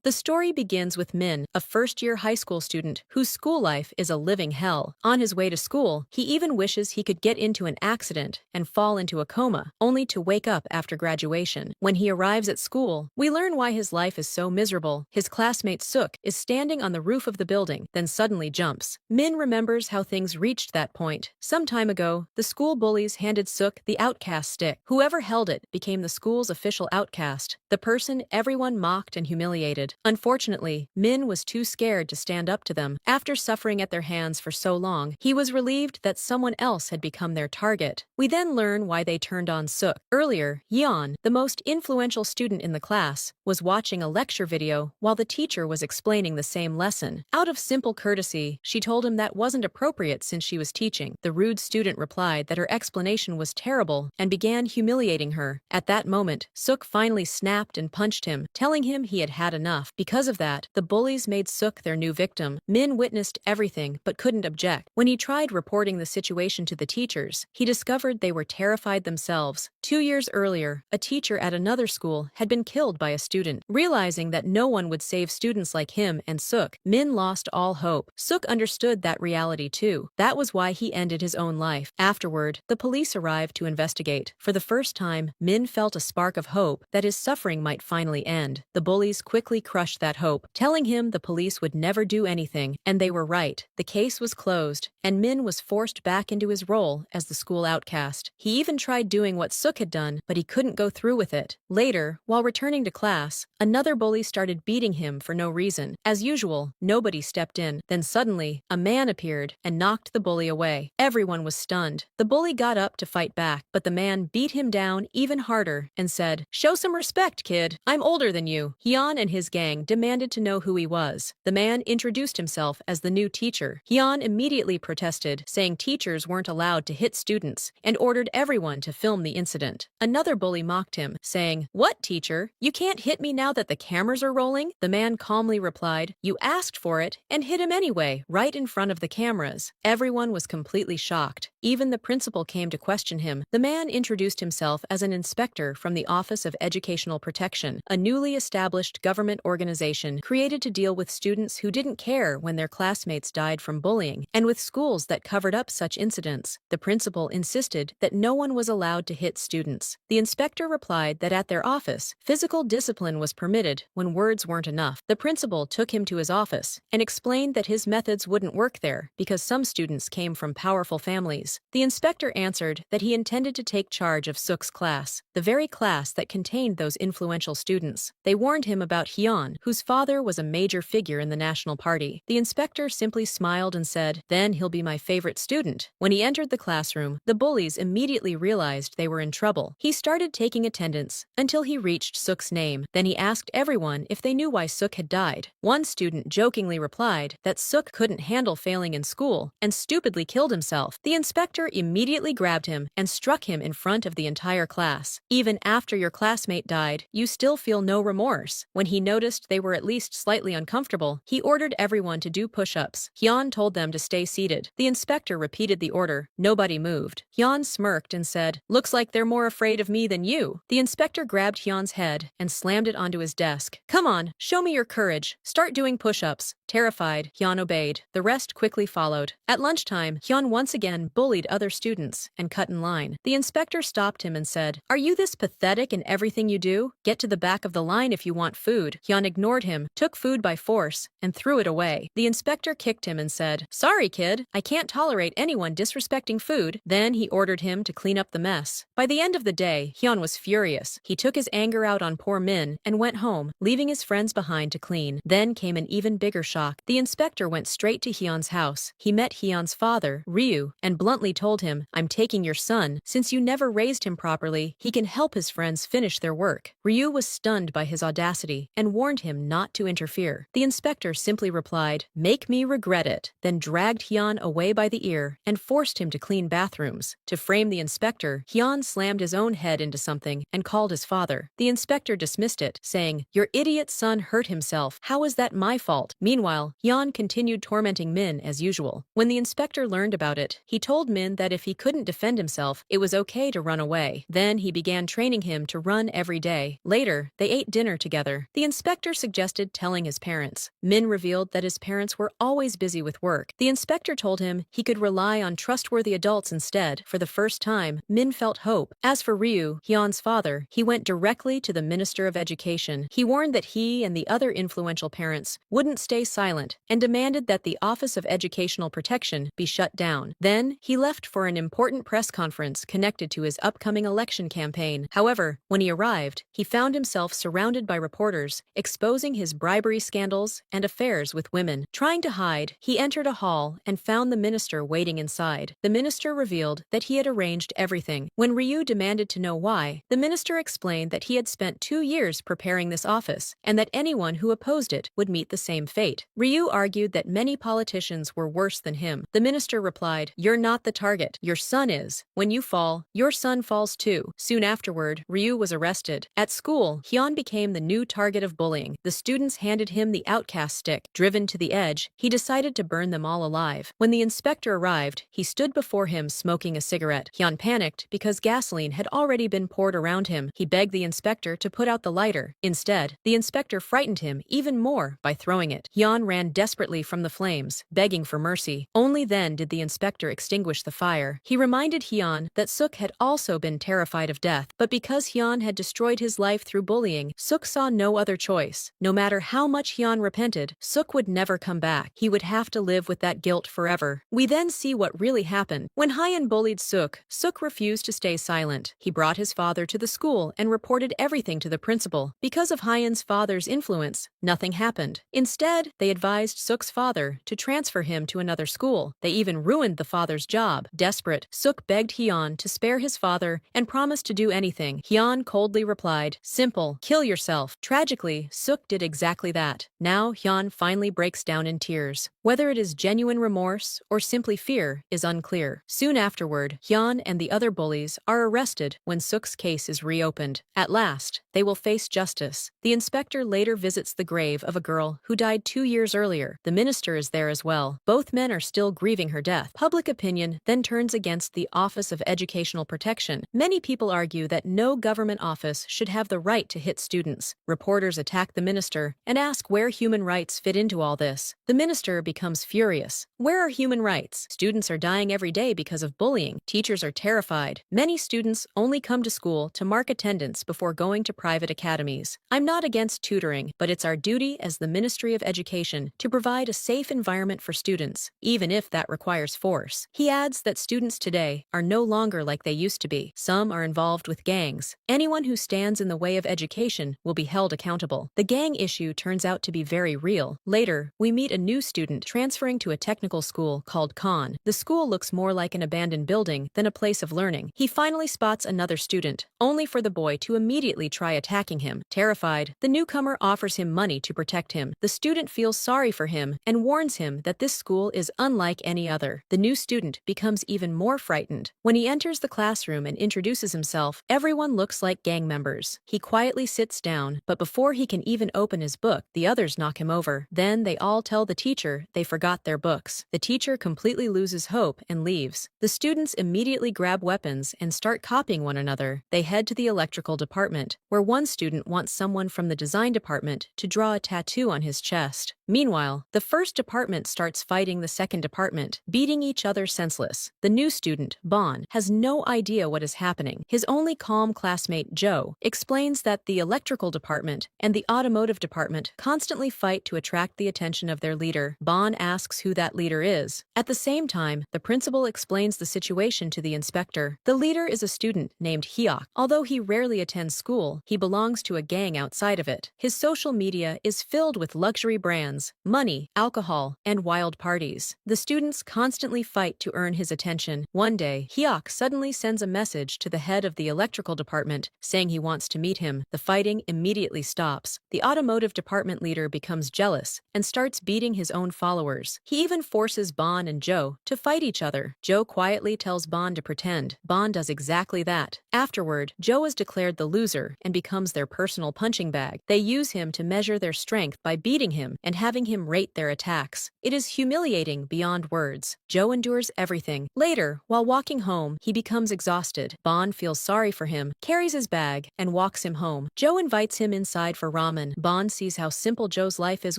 The story begins with Min, a first-year high school student whose school life is a living hell. On his way to school, he even wishes he could get into an accident and fall into a coma, only to wake up after graduation. When he arrives at school, we learn why his life is so miserable. His classmate Suk is standing on the roof of the building, then suddenly jumps. Min remembers how things reached that point. Some time ago, the school bullies handed Suk the outcast stick. Whoever held it became the school's official outcast, the person everyone mocked and humiliated. Unfortunately, Min was too scared to stand up to them. After suffering at their hands for so long, he was relieved that someone else had become their target. We then learn why they turned on Suk. Earlier, Yeon, the most influential student in the class, was watching a lecture video while the teacher was explaining the same lesson. Out of simple courtesy, she told him that wasn't appropriate since she was teaching. The rude student replied that her explanation was terrible and began humiliating her. At that moment, Suk finally snapped and punched him, telling him he had had enough. Because of that, the bullies made Suk their new victim. Min witnessed everything but couldn't object. When he tried reporting the situation to the teachers, he discovered they were terrified themselves. 2 years earlier, a teacher at another school had been killed by a student. Realizing that no one would save students like him and Suk, Min lost all hope. Suk understood that reality too. That was why he ended his own life. Afterward, the police arrived to investigate. For the first time, Min felt a spark of hope that his suffering might finally end. The bullies quickly crushed that hope, telling him the police would never do anything, and they were right. The case was closed, and Min was forced back into his role as the school outcast. He even tried doing what Suk had done, but he couldn't go through with it. Later, while returning to class, another bully started beating him for no reason. As usual, nobody stepped in. Then suddenly, a man appeared and knocked the bully away. Everyone was stunned. The bully got up to fight back, but the man beat him down even harder and said, "Show some respect, kid. I'm older than you." Hyun and his gang demanded to know who he was. The man introduced himself as the new teacher. Hyun immediately protested, saying teachers weren't allowed to hit students, and ordered everyone to film the incident. Another bully mocked him, saying, "What, teacher? You can't hit me now that the cameras are rolling?" The man calmly replied, "You asked for it, and hit him anyway, right in front of the cameras." Everyone was completely shocked. Even the principal came to question him. The man introduced himself as an inspector from the Office of Educational Protection, a newly established government organization created to deal with students who didn't care when their classmates died from bullying, and with schools that covered up such incidents. The principal insisted that no one was allowed to hit students. The inspector replied that at their office, physical discipline was permitted when words weren't enough. The principal took him to his office and explained that his methods wouldn't work there because some students came from powerful families. The inspector answered that he intended to take charge of Suk's class, the very class that contained those influential students. They warned him about Hyun, whose father was a major figure in the National Party. The inspector simply smiled and said, "Then he'll be my favorite student." When he entered the classroom, the bullies immediately realized they were in trouble. He started taking attendance until he reached Suk's name. Then he asked everyone if they knew why Suk had died. One student jokingly replied that Suk couldn't handle failing in school and stupidly killed himself. The inspector immediately grabbed him and struck him in front of the entire class. "Even after your classmate died, you still feel no remorse." When he noticed they were at least slightly uncomfortable, he ordered everyone to do push-ups. Hyun told them to stay seated. The inspector repeated the order. Nobody moved. Hyun smirked and said, "Looks like they're more afraid of me than you." The inspector grabbed Hyun's head and slammed it onto his desk. "Come on, show me your courage. Start doing push-ups." Terrified, Hyun obeyed. The rest quickly followed. At lunchtime, Hyun once again bullied other students and cut in line. The inspector stopped him and said, "Are you this pathetic in everything you do? Get to the back of the line if you want food." Hyun ignored him, took food by force, and threw it away. The inspector kicked him and said, "Sorry, kid. I can't tolerate anyone disrespecting food." Then he ordered him to clean up the mess. By the end of the day, Hyun was furious. He took his anger out on poor Min and went home, leaving his friends behind to clean. Then came an even bigger shock. The inspector went straight to Hyun's house. He met Hyun's father, Ryu, and bluntly told him, "I'm taking your son. Since you never raised him properly, he can help his friends finish their work." Ryu was stunned by his audacity and warned him not to interfere. The inspector simply replied, "Make me regret it," then dragged Hyun away by the ear and forced him to clean bathrooms. To frame the inspector, Hyun slammed his own head into something and called his father. The inspector dismissed it, saying, "Your idiot son hurt himself. How is that my fault?" Meanwhile, Meanwhile, Hyun continued tormenting Min as usual. When the inspector learned about it, he told Min that if he couldn't defend himself, it was okay to run away. Then he began training him to run every day. Later, they ate dinner together. The inspector suggested telling his parents. Min revealed that his parents were always busy with work. The inspector told him he could rely on trustworthy adults instead. For the first time, Min felt hope. As for Ryu, Hyun's father, he went directly to the Minister of Education. He warned that he and the other influential parents wouldn't stay silent and demanded that the Office of Educational Protection be shut down. Then, he left for an important press conference connected to his upcoming election campaign. However, when he arrived, he found himself surrounded by reporters, exposing his bribery scandals and affairs with women. Trying to hide, he entered a hall and found the minister waiting inside. The minister revealed that he had arranged everything. When Ryu demanded to know why, the minister explained that he had spent 2 years preparing this office, and that anyone who opposed it would meet the same fate. Ryu argued that many politicians were worse than him. The minister replied, "You're not the target. Your son is. When you fall, your son falls too." Soon afterward, Ryu was arrested. At school, Hyun became the new target of bullying. The students handed him the outcast stick. Driven to the edge, he decided to burn them all alive. When the inspector arrived, he stood before him smoking a cigarette. Hyun panicked because gasoline had already been poured around him. He begged the inspector to put out the lighter. Instead, the inspector frightened him even more by throwing it. Hyun ran desperately from the flames, begging for mercy. Only then did the inspector extinguish the fire. He reminded Hyun that Suk had also been terrified of death, but because Hyun had destroyed his life through bullying, Suk saw no other choice. No matter how much Hyun repented, Suk would never come back. He would have to live with that guilt forever. We then see what really happened. When Hyun bullied Suk, Suk refused to stay silent. He brought his father to the school and reported everything to the principal. Because of Hyun's father's influence, nothing happened. Instead, they advised Suk's father to transfer him to another school. They even ruined the father's job. Desperate, Suk begged Hyun to spare his father and promised to do anything. Hyun coldly replied, "Simple, kill yourself." Tragically, Suk did exactly that. Now Hyun finally breaks down in tears. Whether it is genuine remorse or simply fear is unclear. Soon afterward, Hyun and the other bullies are arrested when Suk's case is reopened. At last, they will face justice. The inspector later visits the grave of a girl who died 2 years earlier. The minister is there as well. Both men are still grieving her death. Public opinion then turns against the Office of Educational Protection. Many people argue that no government office should have the right to hit students. Reporters attack the minister and ask where human rights fit into all this. The minister becomes furious. Where are human rights? Students are dying every day because of bullying. Teachers are terrified. Many students only come to school to mark attendance before going to private academies. I'm not against tutoring, but it's our duty as the Ministry of Education to provide a safe environment for students, even if that requires force. He adds that students today are no longer like they used to be. Some are involved with gangs. Anyone who stands in the way of education will be held accountable. The gang issue turns out to be very real. Later, we meet a new student transferring to a technical school called Khan. The school looks more like an abandoned building than a place of learning. He finally spots another student, only for the boy to immediately try attacking him. Terrified, the newcomer offers him money to protect him. The student feels sorry for him and warns him that this school is unlike any other. The new student becomes even more frightened. When he enters the classroom and introduces himself, everyone looks like gang members. He quietly sits down, but before he can even open his book, the others knock him over. Then they all tell the teacher they forgot their books. The teacher completely loses hope and leaves. The students immediately grab weapons and start copying one another. They head to the electrical department, where one student wants someone from the design department to draw a tattoo on his chest. Meanwhile, the first department starts fighting the second department, beating each other senseless. The new student, Bon, has no idea what is happening. His only calm classmate, Joe, explains that the electrical department and the automotive department constantly fight to attract the attention of their leader. Bon asks who that leader is. At the same time, the principal explains the situation to the inspector. The leader is a student named Hyuk. Although he rarely attends school, he belongs to a gang outside of it. His social media is filled with luxury brands, money, alcohol, and wild parties. The students constantly fight to earn his attention. One day, Hyuk suddenly sends a message to the head of the electrical department, saying he wants to meet him. The fighting immediately stops. The automotive department leader becomes jealous and starts beating his own followers. He even forces Bon and Joe to fight each other. Joe quietly tells Bon to pretend. Bon does exactly that. Afterward, Joe is declared the loser and becomes their personal punching bag. They use him to measure their strength by beating him and having him rate their attacks. It is humiliating beyond words. Joe endures everything. Later, while walking home, he becomes exhausted. Bon feels sorry for him, carries his bag, and walks him home. Joe invites him inside for ramen. Bon sees how simple Joe's life is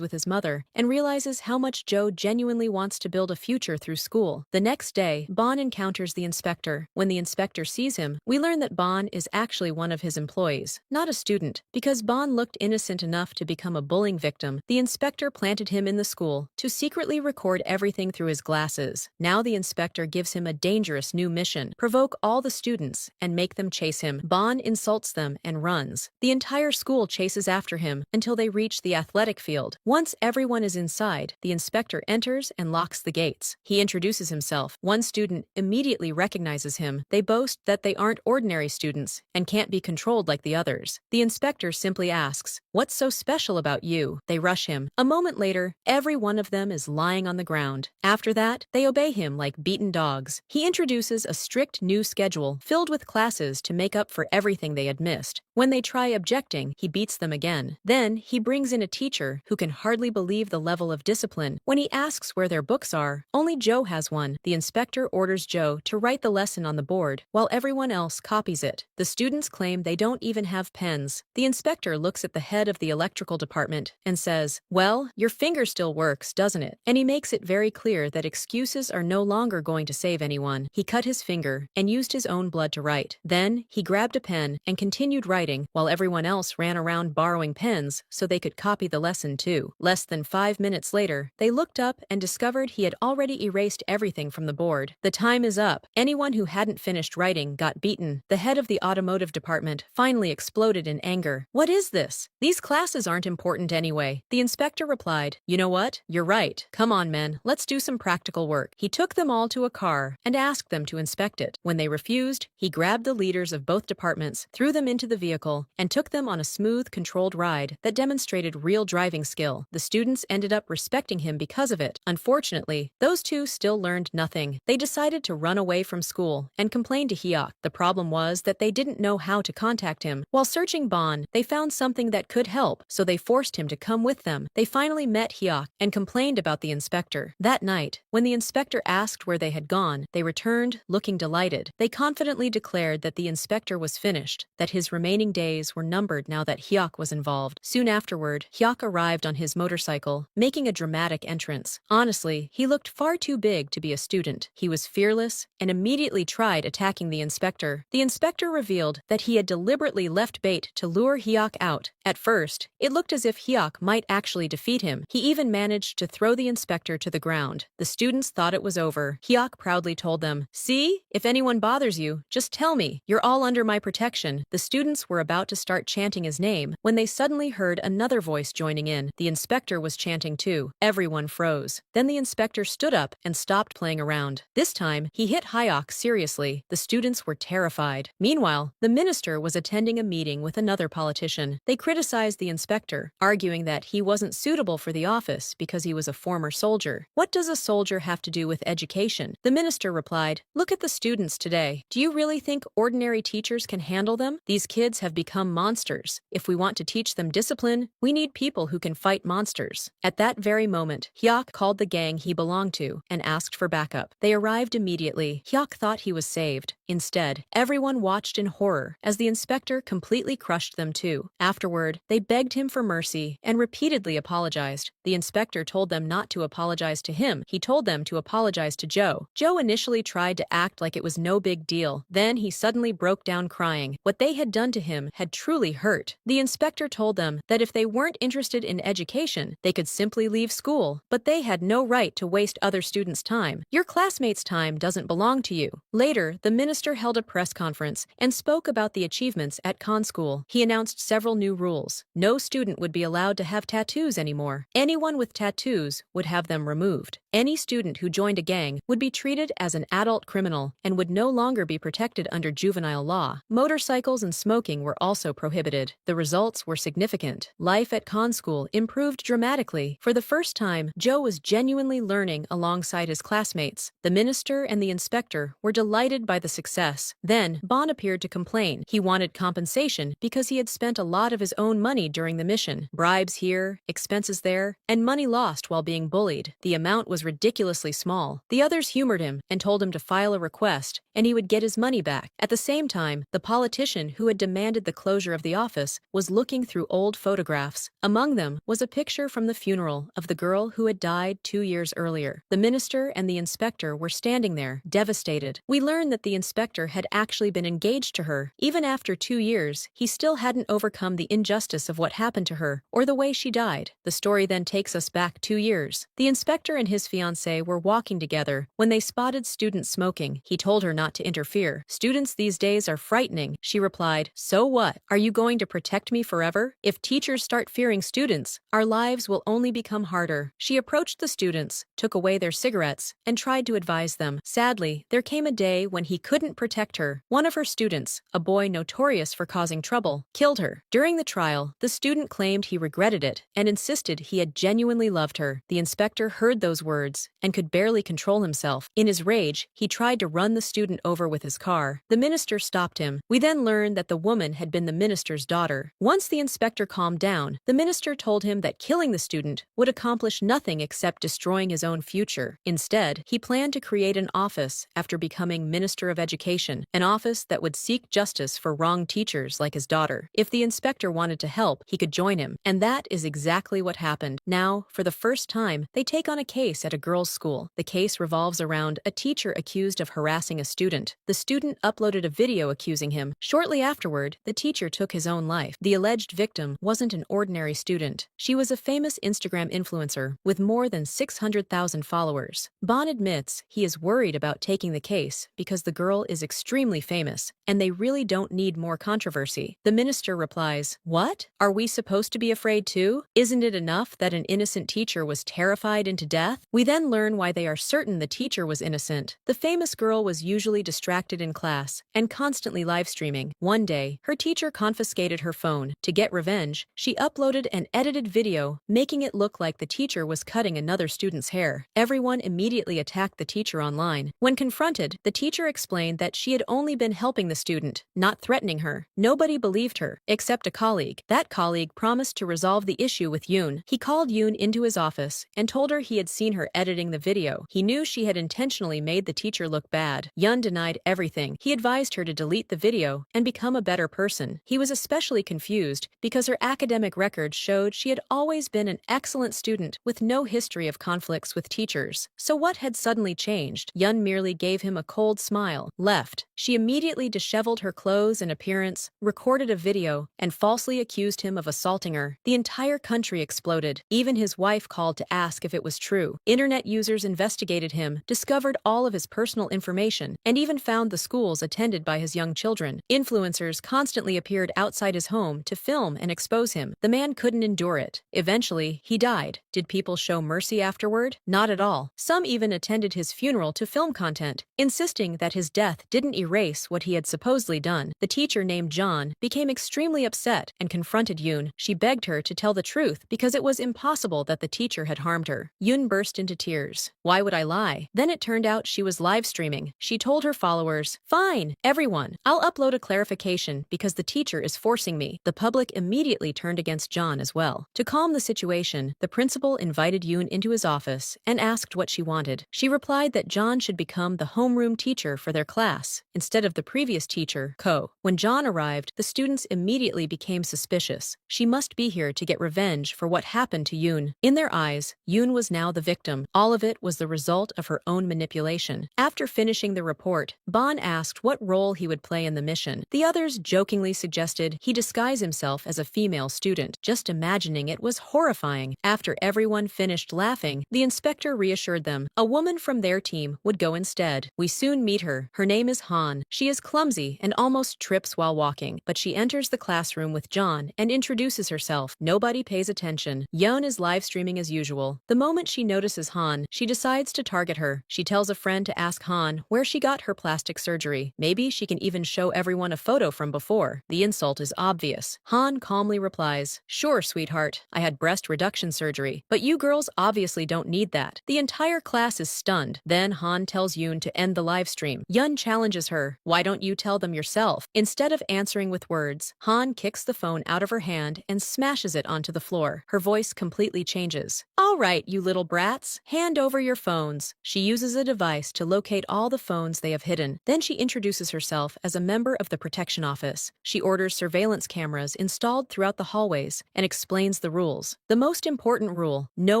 with his mother and realizes how much Joe genuinely wants to build a future through school. The next day, Bon encounters the inspector. When the inspector sees him, we learn that Bon is actually one of his employees, not a student. Because Bon looked innocent enough to become a bullying victim, the inspector planted him in the school to secretly record everything through his glasses. Now the inspector gives him a dangerous new mission: provoke all the students and make them chase him. Bon insults them and runs. The entire school chases after him until they reach the athletic field. Once everyone is inside, the inspector enters and locks the gates. He introduces himself. One student immediately recognizes him. They boast that they aren't ordinary students and can't be controlled like the others. The inspector simply asks, "What's so special about you?" They rush him. A moment later, every one of them is lying on the ground. After that, they obey him like beaten dogs. He introduces a strict new schedule filled with classes to make up for everything they had missed. When they try objecting, he beats them again. Then, he brings in a teacher who can hardly believe the level of discipline. When he asks where their books are, only Joe has one. The inspector orders Joe to write the lesson on the board, while everyone else copies it. The students claim they don't even have pens. The inspector looks at the head of the electrical department and says, "Well, your finger still works, doesn't it?" And he makes it very clear that excuses are no longer going to save anyone. He cut his finger and used his own blood to write. Then, he grabbed a pen and continued writing, while everyone else ran around borrowing pens so they could copy the lesson too. Less than 5 minutes later, they looked up and discovered he had already erased everything from the board. The time is up. Anyone who hadn't finished writing got beaten. The head of the automotive department finally exploded in anger. "What is this? These classes aren't important anyway." The inspector replied, "You know what? You're right. Come on, men, let's do some practical work." He took them all to a car and asked them to inspect it. When they refused, he grabbed the leaders of both departments, threw them into the vehicle, and took them on a smooth, controlled ride that demonstrated real driving skill. The students ended up respecting him because of it. Unfortunately, those two still learned nothing. They decided to run away from school and complain to Hyuk. The problem was that they didn't know how to contact him. While searching Bon, they found something that could help, so they forced him to come with them. They finally met Hyuk and complained about the inspector. That night, when the inspector asked where they had gone, they returned, looking delighted. They confidently declared that the inspector was finished, that his remaining days were numbered now that Hyuk was involved. Soon afterward, Hyuk arrived on his motorcycle, making a dramatic entrance. Honestly, he looked far too big to be a student. He was fearless and immediately tried attacking the inspector. The inspector revealed that he had deliberately left bait to lure Hyuk out. At first, it looked as if Hyuk might actually defeat him. He even managed to throw the inspector to the ground. The students thought it was over. Hyuk proudly told them, "See? If anyone bothers you, just tell me. You're all under my protection." The students were about to start chanting his name when they suddenly heard another voice joining in. The inspector was chanting too. Everyone froze. Then the inspector stood up and stopped playing around. This time, he hit Hyuk seriously. The students were terrified. Meanwhile, the minister was attending a meeting with another politician. They criticized the inspector, arguing that he wasn't suitable for the office because he was a former soldier. "What does a soldier have to do with education?" The minister replied, "Look at the students today. Do you really think ordinary teachers can handle them? These kids have become monsters. If we want to teach them discipline, we need people who can fight monsters." At that very moment, Hyuk called the gang he belonged to and asked for backup. They arrived immediately. Hyuk thought he was saved. Instead, everyone watched in horror as the inspector completely crushed them too. Afterward, they begged him for mercy and repeatedly apologized. The inspector told them not to apologize to him. He told them to apologize to Joe. Joe initially tried to act like it was no big deal. Then he suddenly broke down crying. What they had done to him had truly hurt. The inspector told them that if they weren't interested in education, they could simply leave school, but they had no right to waste other students' time. "Your classmates' time doesn't belong to you." Later, the minister held a press conference and spoke about the achievements at Khan School. He announced several new rules. No student would be allowed to have tattoos anymore. Anyone with tattoos would have them removed. Any student who joined a gang would be treated as an adult criminal and would no longer be protected under juvenile law. Motorcycles and smoking smoking were also prohibited. The results were significant. Life at Khan School improved dramatically. For the first time, Joe was genuinely learning alongside his classmates. The minister and the inspector were delighted by the success. Then, Bon appeared to complain. He wanted compensation because he had spent a lot of his own money during the mission. Bribes here, expenses there, and money lost while being bullied. The amount was ridiculously small. The others humored him and told him to file a request, and he would get his money back. At the same time, the politician who had demanded the closure of the office was looking through old photographs. Among them was a picture from the funeral of the girl who had died 2 years earlier. The minister and the inspector were standing there, devastated. We learned that the inspector had actually been engaged to her. Even after 2 years, he still hadn't overcome the injustice of what happened to her, or the way she died. The story then takes us back 2 years. The inspector and his fiancée were walking together when they spotted students smoking. He told her not to interfere. "Students these days are frightening," she replied. "So what? Are you going to protect me forever? If teachers start fearing students, our lives will only become harder." She approached the students, took away their cigarettes, and tried to advise them. Sadly, there came a day when he couldn't protect her. One of her students, a boy notorious for causing trouble, killed her. During the trial, the student claimed he regretted it and insisted he had genuinely loved her. The inspector heard those words and could barely control himself. In his rage, he tried to run the student over with his car. The minister stopped him. We then learned that the woman had been the minister's daughter. Once the inspector calmed down, the minister told him that killing the student would accomplish nothing except destroying his own future. Instead, he planned to create an office after becoming Minister of Education, an office that would seek justice for wronged teachers like his daughter. If the inspector wanted to help, he could join him. And that is exactly what happened. Now, for the first time, they take on a case at a girls' school. The case revolves around a teacher accused of harassing a student. The student uploaded a video accusing him. Shortly afterward, the teacher took his own life. The alleged victim wasn't an ordinary student. She was a famous Instagram influencer with more than 600,000 followers. Bon admits he is worried about taking the case because the girl is extremely famous, and they really don't need more controversy. The minister replies, "What? Are we supposed to be afraid too? Isn't it enough that an innocent teacher was terrified into death?" We then learn why they are certain the teacher was innocent. The famous girl was usually distracted in class and constantly live streaming. One day, her teacher confiscated her phone. To get revenge, she uploaded an edited video, making it look like the teacher was cutting another student's hair. Everyone immediately attacked the teacher online. When confronted, the teacher explained that she had only been helping the student, not threatening her. Nobody believed her, except a colleague. That colleague promised to resolve the issue with Yoon. He called Yoon into his office and told her he had seen her editing the video. He knew she had intentionally made the teacher look bad. Yoon denied everything. He advised her to delete the video and become a better person. He was especially confused because her academic records showed she had always been an excellent student with no history of conflicts with teachers. So what had suddenly changed? Yoon merely gave him a cold smile, left. She immediately disheveled her clothes and appearance, recorded a video, and falsely accused him of assaulting her. The entire country exploded. Even his wife called to ask if it was true. Internet users investigated him, discovered all of his personal information, and even found the schools attended by his young children. Influencers constantly appeared outside his home to film and expose him. The man couldn't endure it. Eventually, he died. Did people show mercy afterward? Not at all. Some even attended his funeral to film content, insisting that his death didn't erase what he had supposedly done. The teacher named John became extremely upset and confronted Yoon. She begged her to tell the truth because it was impossible that the teacher had harmed her. Yoon burst into tears. "Why would I lie?" Then it turned out she was live streaming. She told her followers, "Fine, everyone, I'll upload a clarification because the teacher is forcing me." The public immediately turned against John as well. To calm the situation, the principal invited Yoon into his office and asked what she wanted. She replied that John should become the homeroom teacher for their class, instead of the previous teacher, Ko. When John arrived, the students immediately became suspicious. She must be here to get revenge for what happened to Yoon. In their eyes, Yoon was now the victim. All of it was the result of her own manipulation. After finishing the report, Bon asked what role he would play in the mission. The others jokingly suggested he disguise himself as a female student. Just imagining it was horrifying. After everyone finished laughing, the inspector reassured them a woman from their team would go instead. We soon meet her. Her name is Han. She is clumsy and almost trips while walking, but she enters the classroom with John and introduces herself. Nobody pays attention. Yoon is live streaming as usual. The moment she notices Han, she decides to target her. She tells a friend to ask Han where she got her plastic surgery. Maybe she can even show everyone a photo from before. before. The insult is obvious. Han calmly replies, "Sure, sweetheart, I had breast reduction surgery, but you girls obviously don't need that." The entire class is stunned. Then Han tells Yoon to end the live stream. Yun challenges her, "Why don't you tell them yourself?" Instead of answering with words, Han kicks the phone out of her hand and smashes it onto the floor. Her voice completely changes. "All right, you little brats, hand over your phones." She uses a device to locate all the phones they have hidden. Then she introduces herself as a member of the protection office. She orders surveillance cameras installed throughout the hallways and explains the rules. The most important rule: no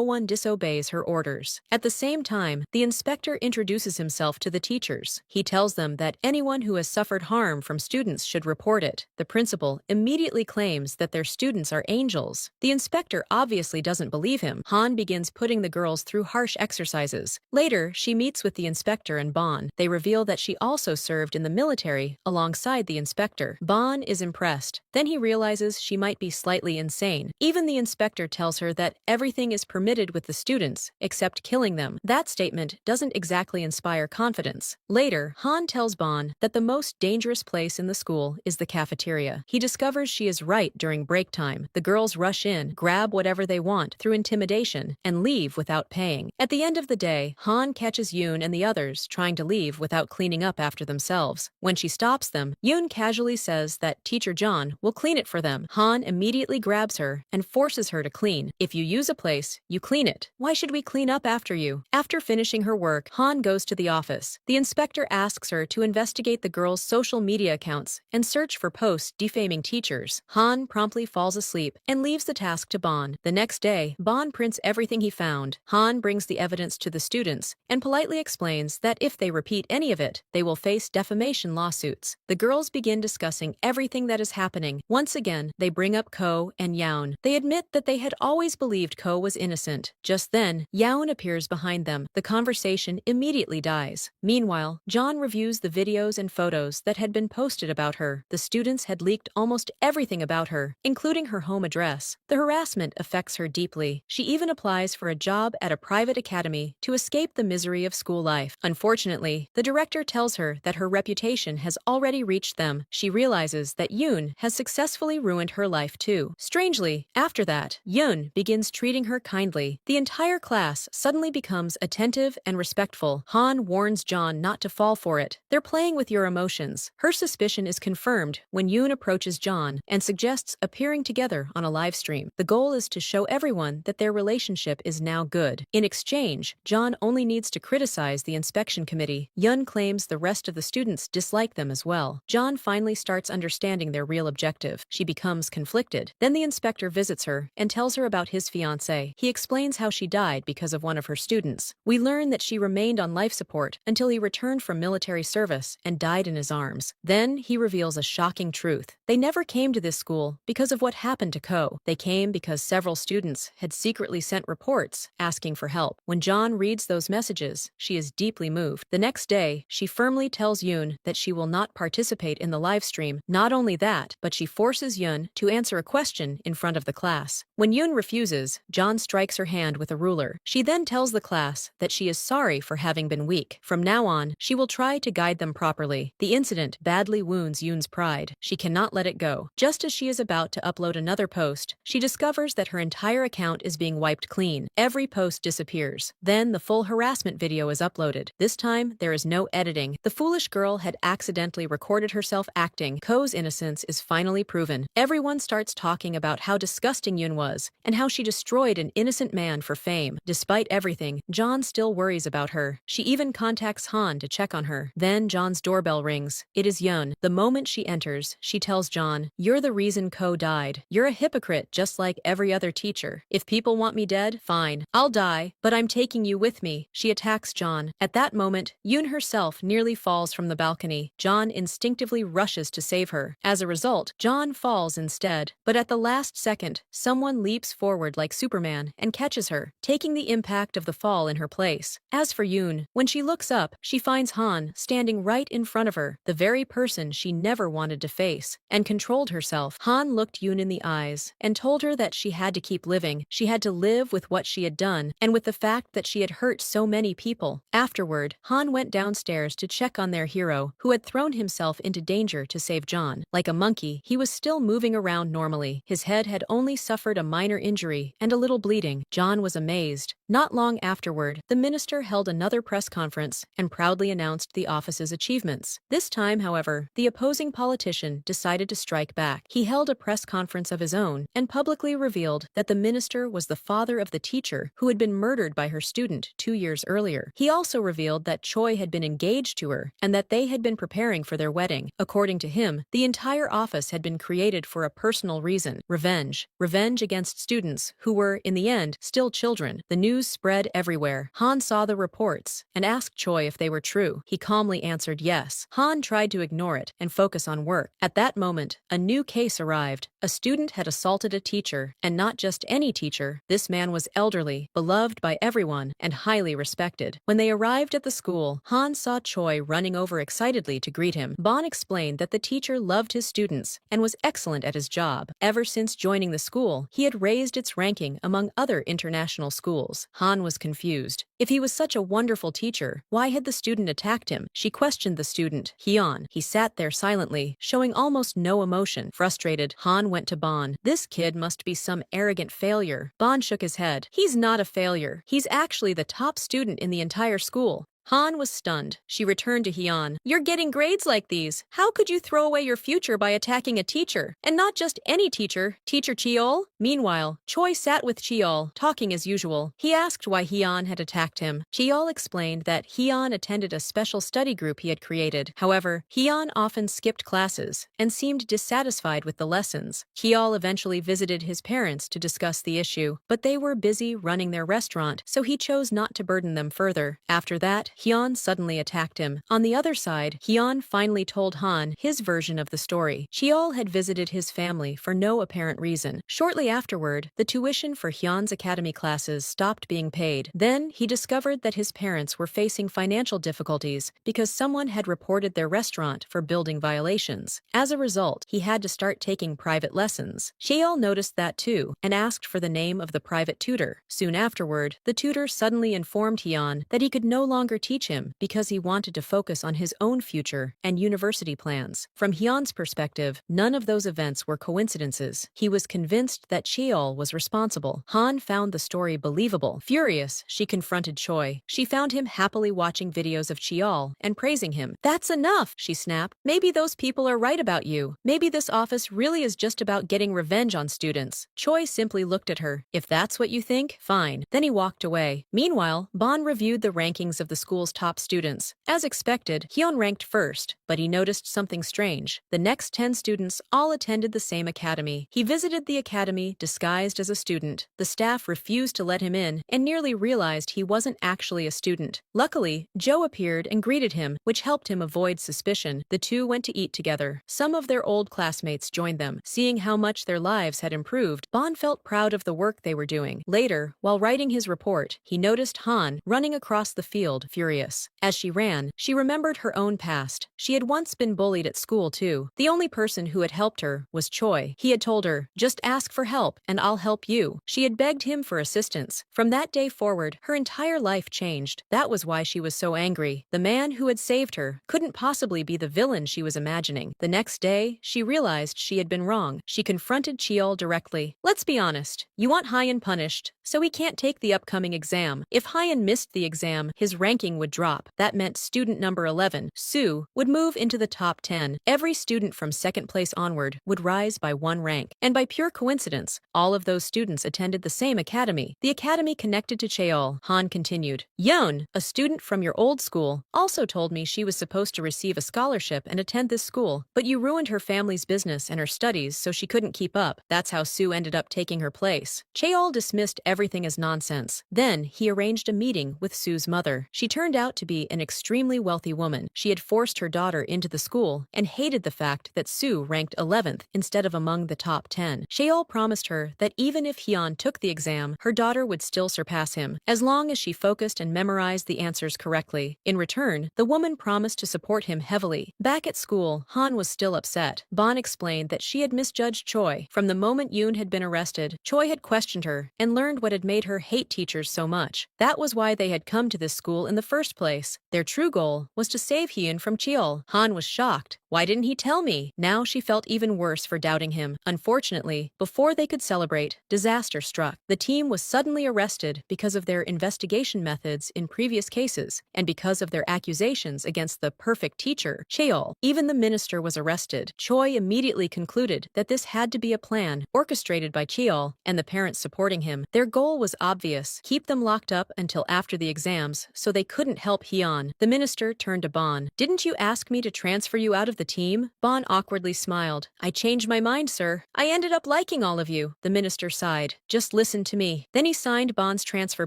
one disobeys her orders. At the same time, the inspector introduces himself to the teachers. He tells them that anyone who has suffered harm from students should report it. The principal immediately claims that their students are angels. The inspector obviously doesn't believe him. Han begins putting the girls through harsh exercises. Later, she meets with the inspector and Bon. They reveal that she also served in the military alongside the inspector. Bon is impressed. Then he realizes she might be slightly insane. Even the inspector tells her that everything is permitted with the students, except killing them. That statement doesn't exactly inspire confidence. Later, Han tells Bon that the most dangerous place in the school is the cafeteria. He discovers she is right during break time. The girls rush in, grab whatever they want through intimidation, and leave without paying. At the end of the day, Han catches Yoon and the others trying to leave without cleaning up after themselves. When she stops them, Yoon casually says that Teacher John will clean it for them. Han immediately grabs her and forces her to clean. "If you use a place, you clean it. Why should we clean up after you?" After finishing her work, Han goes to the office. The inspector asks her to investigate the girls' social media accounts and search for posts defaming teachers. Han promptly falls asleep and leaves the task to Bon. The next day, Bon prints everything he found. Han brings the evidence to the students and politely explains that if they repeat any of it, they will face defamation lawsuits. The girls begin discussing everything that is happening. Once again, they bring up Ko and Yaun. They admit that they had always believed Ko was innocent. Just then, Yaun appears behind them. The conversation immediately dies. Meanwhile, John reviews the videos and photos that had been posted about her. The students had leaked almost everything about her, including her home address. The harassment affects her deeply. She even applies for a job at a private academy to escape the misery of school life. Unfortunately, the director tells her that her reputation has already reached them. She realizes that Yoon has successfully ruined her life too. Strangely, after that, Yoon begins treating her kindly. The entire class suddenly becomes attentive and respectful. Han warns John not to fall for it. "They're playing with your emotions." Her suspicion is confirmed when Yoon approaches John and suggests appearing together on a live stream. The goal is to show everyone that their relationship is now good. In exchange, John only needs to criticize the inspection committee. Yoon claims the rest of the students dislike them as well. John finally starts understanding their real objective. She becomes conflicted. Then the inspector visits her and tells her about his fiancé. He explains how she died because of one of her students. We learn that she remained on life support until he returned from military service and died in his arms. Then he reveals a shocking truth. They never came to this school because of what happened to Ko. They came because several students had secretly sent reports asking for help. When John reads those messages, she is deeply moved. The next day, she firmly tells Yoon that she will not participate in the live stream. Not only that, but she forces Yoon to answer a question in front of the class. When Yoon refuses, John strikes her hand with a ruler. She then tells the class that she is sorry for having been weak. From now on, she will try to guide them properly. The incident badly wounds Yoon's pride. She cannot let it go. Just as she is about to upload another post, she discovers that her entire account is being wiped clean. Every post disappears. Then the full harassment video is uploaded. This time, there is no editing. The foolish girl had accidentally recorded herself acting. Ko's innocence is finally proven. Everyone starts talking about how disgusting Yoon was and how she destroyed an innocent man for fame. Despite everything, John still worries about her. She even contacts Han to check on her. Then John's doorbell rings. It is Yoon. The moment she enters, she tells John, "You're the reason Ko died. You're a hypocrite just like every other teacher. If people want me dead, fine. I'll die, but I'm taking you with me." She attacks John. At that moment, Yoon herself nearly falls from the balcony. John instinctively rushes to save her. As a result, John falls instead. But at the last second, someone leaps forward like Superman and catches her, taking the impact of the fall in her place. As for Yoon, when she looks up, she finds Han standing right in front of her, the very person she never wanted to face, and controlled herself. Han looked Yoon in the eyes and told her that she had to keep living. She had to live with what she had done and with the fact that she had hurt so many people. Afterward, Han went downstairs to check on their hero, who had thrown himself into danger to save save John. Like a monkey, he was still moving around normally. His head had only suffered a minor injury and a little bleeding. John was amazed. Not long afterward, the minister held another press conference and proudly announced the office's achievements. This time, however, the opposing politician decided to strike back. He held a press conference of his own and publicly revealed that the minister was the father of the teacher who had been murdered by her student 2 years earlier. He also revealed that Choi had been engaged to her and that they had been preparing for their wedding. According to him, the entire office had been created for a personal reason: revenge. Revenge against students who were, in the end, still children. The news spread everywhere. Han saw the reports and asked Choi if they were true. He calmly answered yes. Han tried to ignore it and focus on work. At that moment, a new case arrived. A student had assaulted a teacher, and not just any teacher. This man was elderly, beloved by everyone, and highly respected. When they arrived at the school, Han saw Choi running over excitedly to greet him. Bon explained that the teacher loved his students and was excellent at his job. Ever since joining the school, he had raised its ranking among other international schools. Han was confused. If he was such a wonderful teacher, why had the student attacked him? She questioned the student, Hyun. He sat there silently, showing almost no emotion. Frustrated, Han went to Bon. This kid must be some arrogant failure. Bon shook his head. He's not a failure. He's actually the top student in the entire school. Han was stunned. She returned to Hyun. You're getting grades like these. How could you throw away your future by attacking a teacher? And not just any teacher, Teacher Cheol? Meanwhile, Choi sat with Cheol, talking as usual. He asked why Hyun had attacked him. Cheol explained that Hyun attended a special study group he had created. However, Hyun often skipped classes and seemed dissatisfied with the lessons. Cheol eventually visited his parents to discuss the issue, but they were busy running their restaurant, so he chose not to burden them further. After that, Hyun suddenly attacked him. On the other side, Hyun finally told Han his version of the story. Cheol had visited his family for no apparent reason. Shortly afterward, the tuition for Hyun's academy classes stopped being paid. Then, he discovered that his parents were facing financial difficulties because someone had reported their restaurant for building violations. As a result, he had to start taking private lessons. Cheol noticed that too and asked for the name of the private tutor. Soon afterward, the tutor suddenly informed Hyun that he could no longer teach him because he wanted to focus on his own future and university plans. From Hyun's perspective, none of those events were coincidences. He was convinced that Cheol was responsible. Han found the story believable. Furious, she confronted Choi. She found him happily watching videos of Cheol and praising him. That's enough, she snapped. Maybe those people are right about you. Maybe this office really is just about getting revenge on students. Choi simply looked at her. If that's what you think, fine. Then he walked away. Meanwhile, Bon reviewed the rankings of the school's top students. As expected, Hyun ranked first, but he noticed something strange. The next 10 students all attended the same academy. He visited the academy disguised as a student. The staff refused to let him in and nearly realized he wasn't actually a student. Luckily, Joe appeared and greeted him, which helped him avoid suspicion. The two went to eat together. Some of their old classmates joined them. Seeing how much their lives had improved, Bon felt proud of the work they were doing. Later, while writing his report, he noticed Han running across the field, furious. As she ran, she remembered her own past. She had once been bullied at school, too. The only person who had helped her was Choi. He had told her, just ask for help and I'll help you. She had begged him for assistance. From that day forward, her entire life changed. That was why she was so angry. The man who had saved her couldn't possibly be the villain she was imagining. The next day, she realized she had been wrong. She confronted Cheol directly. Let's be honest. You want Hyun punished, so he can't take the upcoming exam. If Hyun missed the exam, his ranking would drop. That meant student number 11, Soo, would move into the top 10. Every student from second place onward would rise by 1 rank. And by pure coincidence, all of those students attended the same academy. The academy connected to Cheol. Han continued. Yeon, a student from your old school, also told me she was supposed to receive a scholarship and attend this school, but you ruined her family's business and her studies so she couldn't keep up. That's how Soo ended up taking her place. Cheol dismissed everything as nonsense. Then, he arranged a meeting with Soo's mother. She turned out to be an extremely wealthy woman. She had forced her daughter into the school and hated the fact that Soo ranked 11th instead of among the top 10. Cheol promised her that even if Hyun took the exam, her daughter would still surpass him, as long as she focused and memorized the answers correctly. In return, the woman promised to support him heavily. Back at school, Han was still upset. Bon explained that she had misjudged Choi. From the moment Yoon had been arrested, Choi had questioned her and learned what had made her hate teachers so much. That was why they had come to this school in the first place. Their true goal was to save Hyun from Cheol. Han was shocked. Why didn't he tell me? Now she felt even worse for doubting him. Unfortunately, before they could celebrate, disaster struck. The team was suddenly arrested because of their investigation methods in previous cases, and because of their accusations against the perfect teacher, Cheol. Even the minister was arrested. Choi immediately concluded that this had to be a plan orchestrated by Cheol and the parents supporting him. Their goal was obvious: keep them locked up until after the exams so they couldn't help Hyun. The minister turned to Bon. Didn't you ask me to transfer you out of the team? Bon awkwardly smiled. I changed my mind, sir. I ended up liking all of you. The minister sighed. Just listen to me. Then he signed Bon's transfer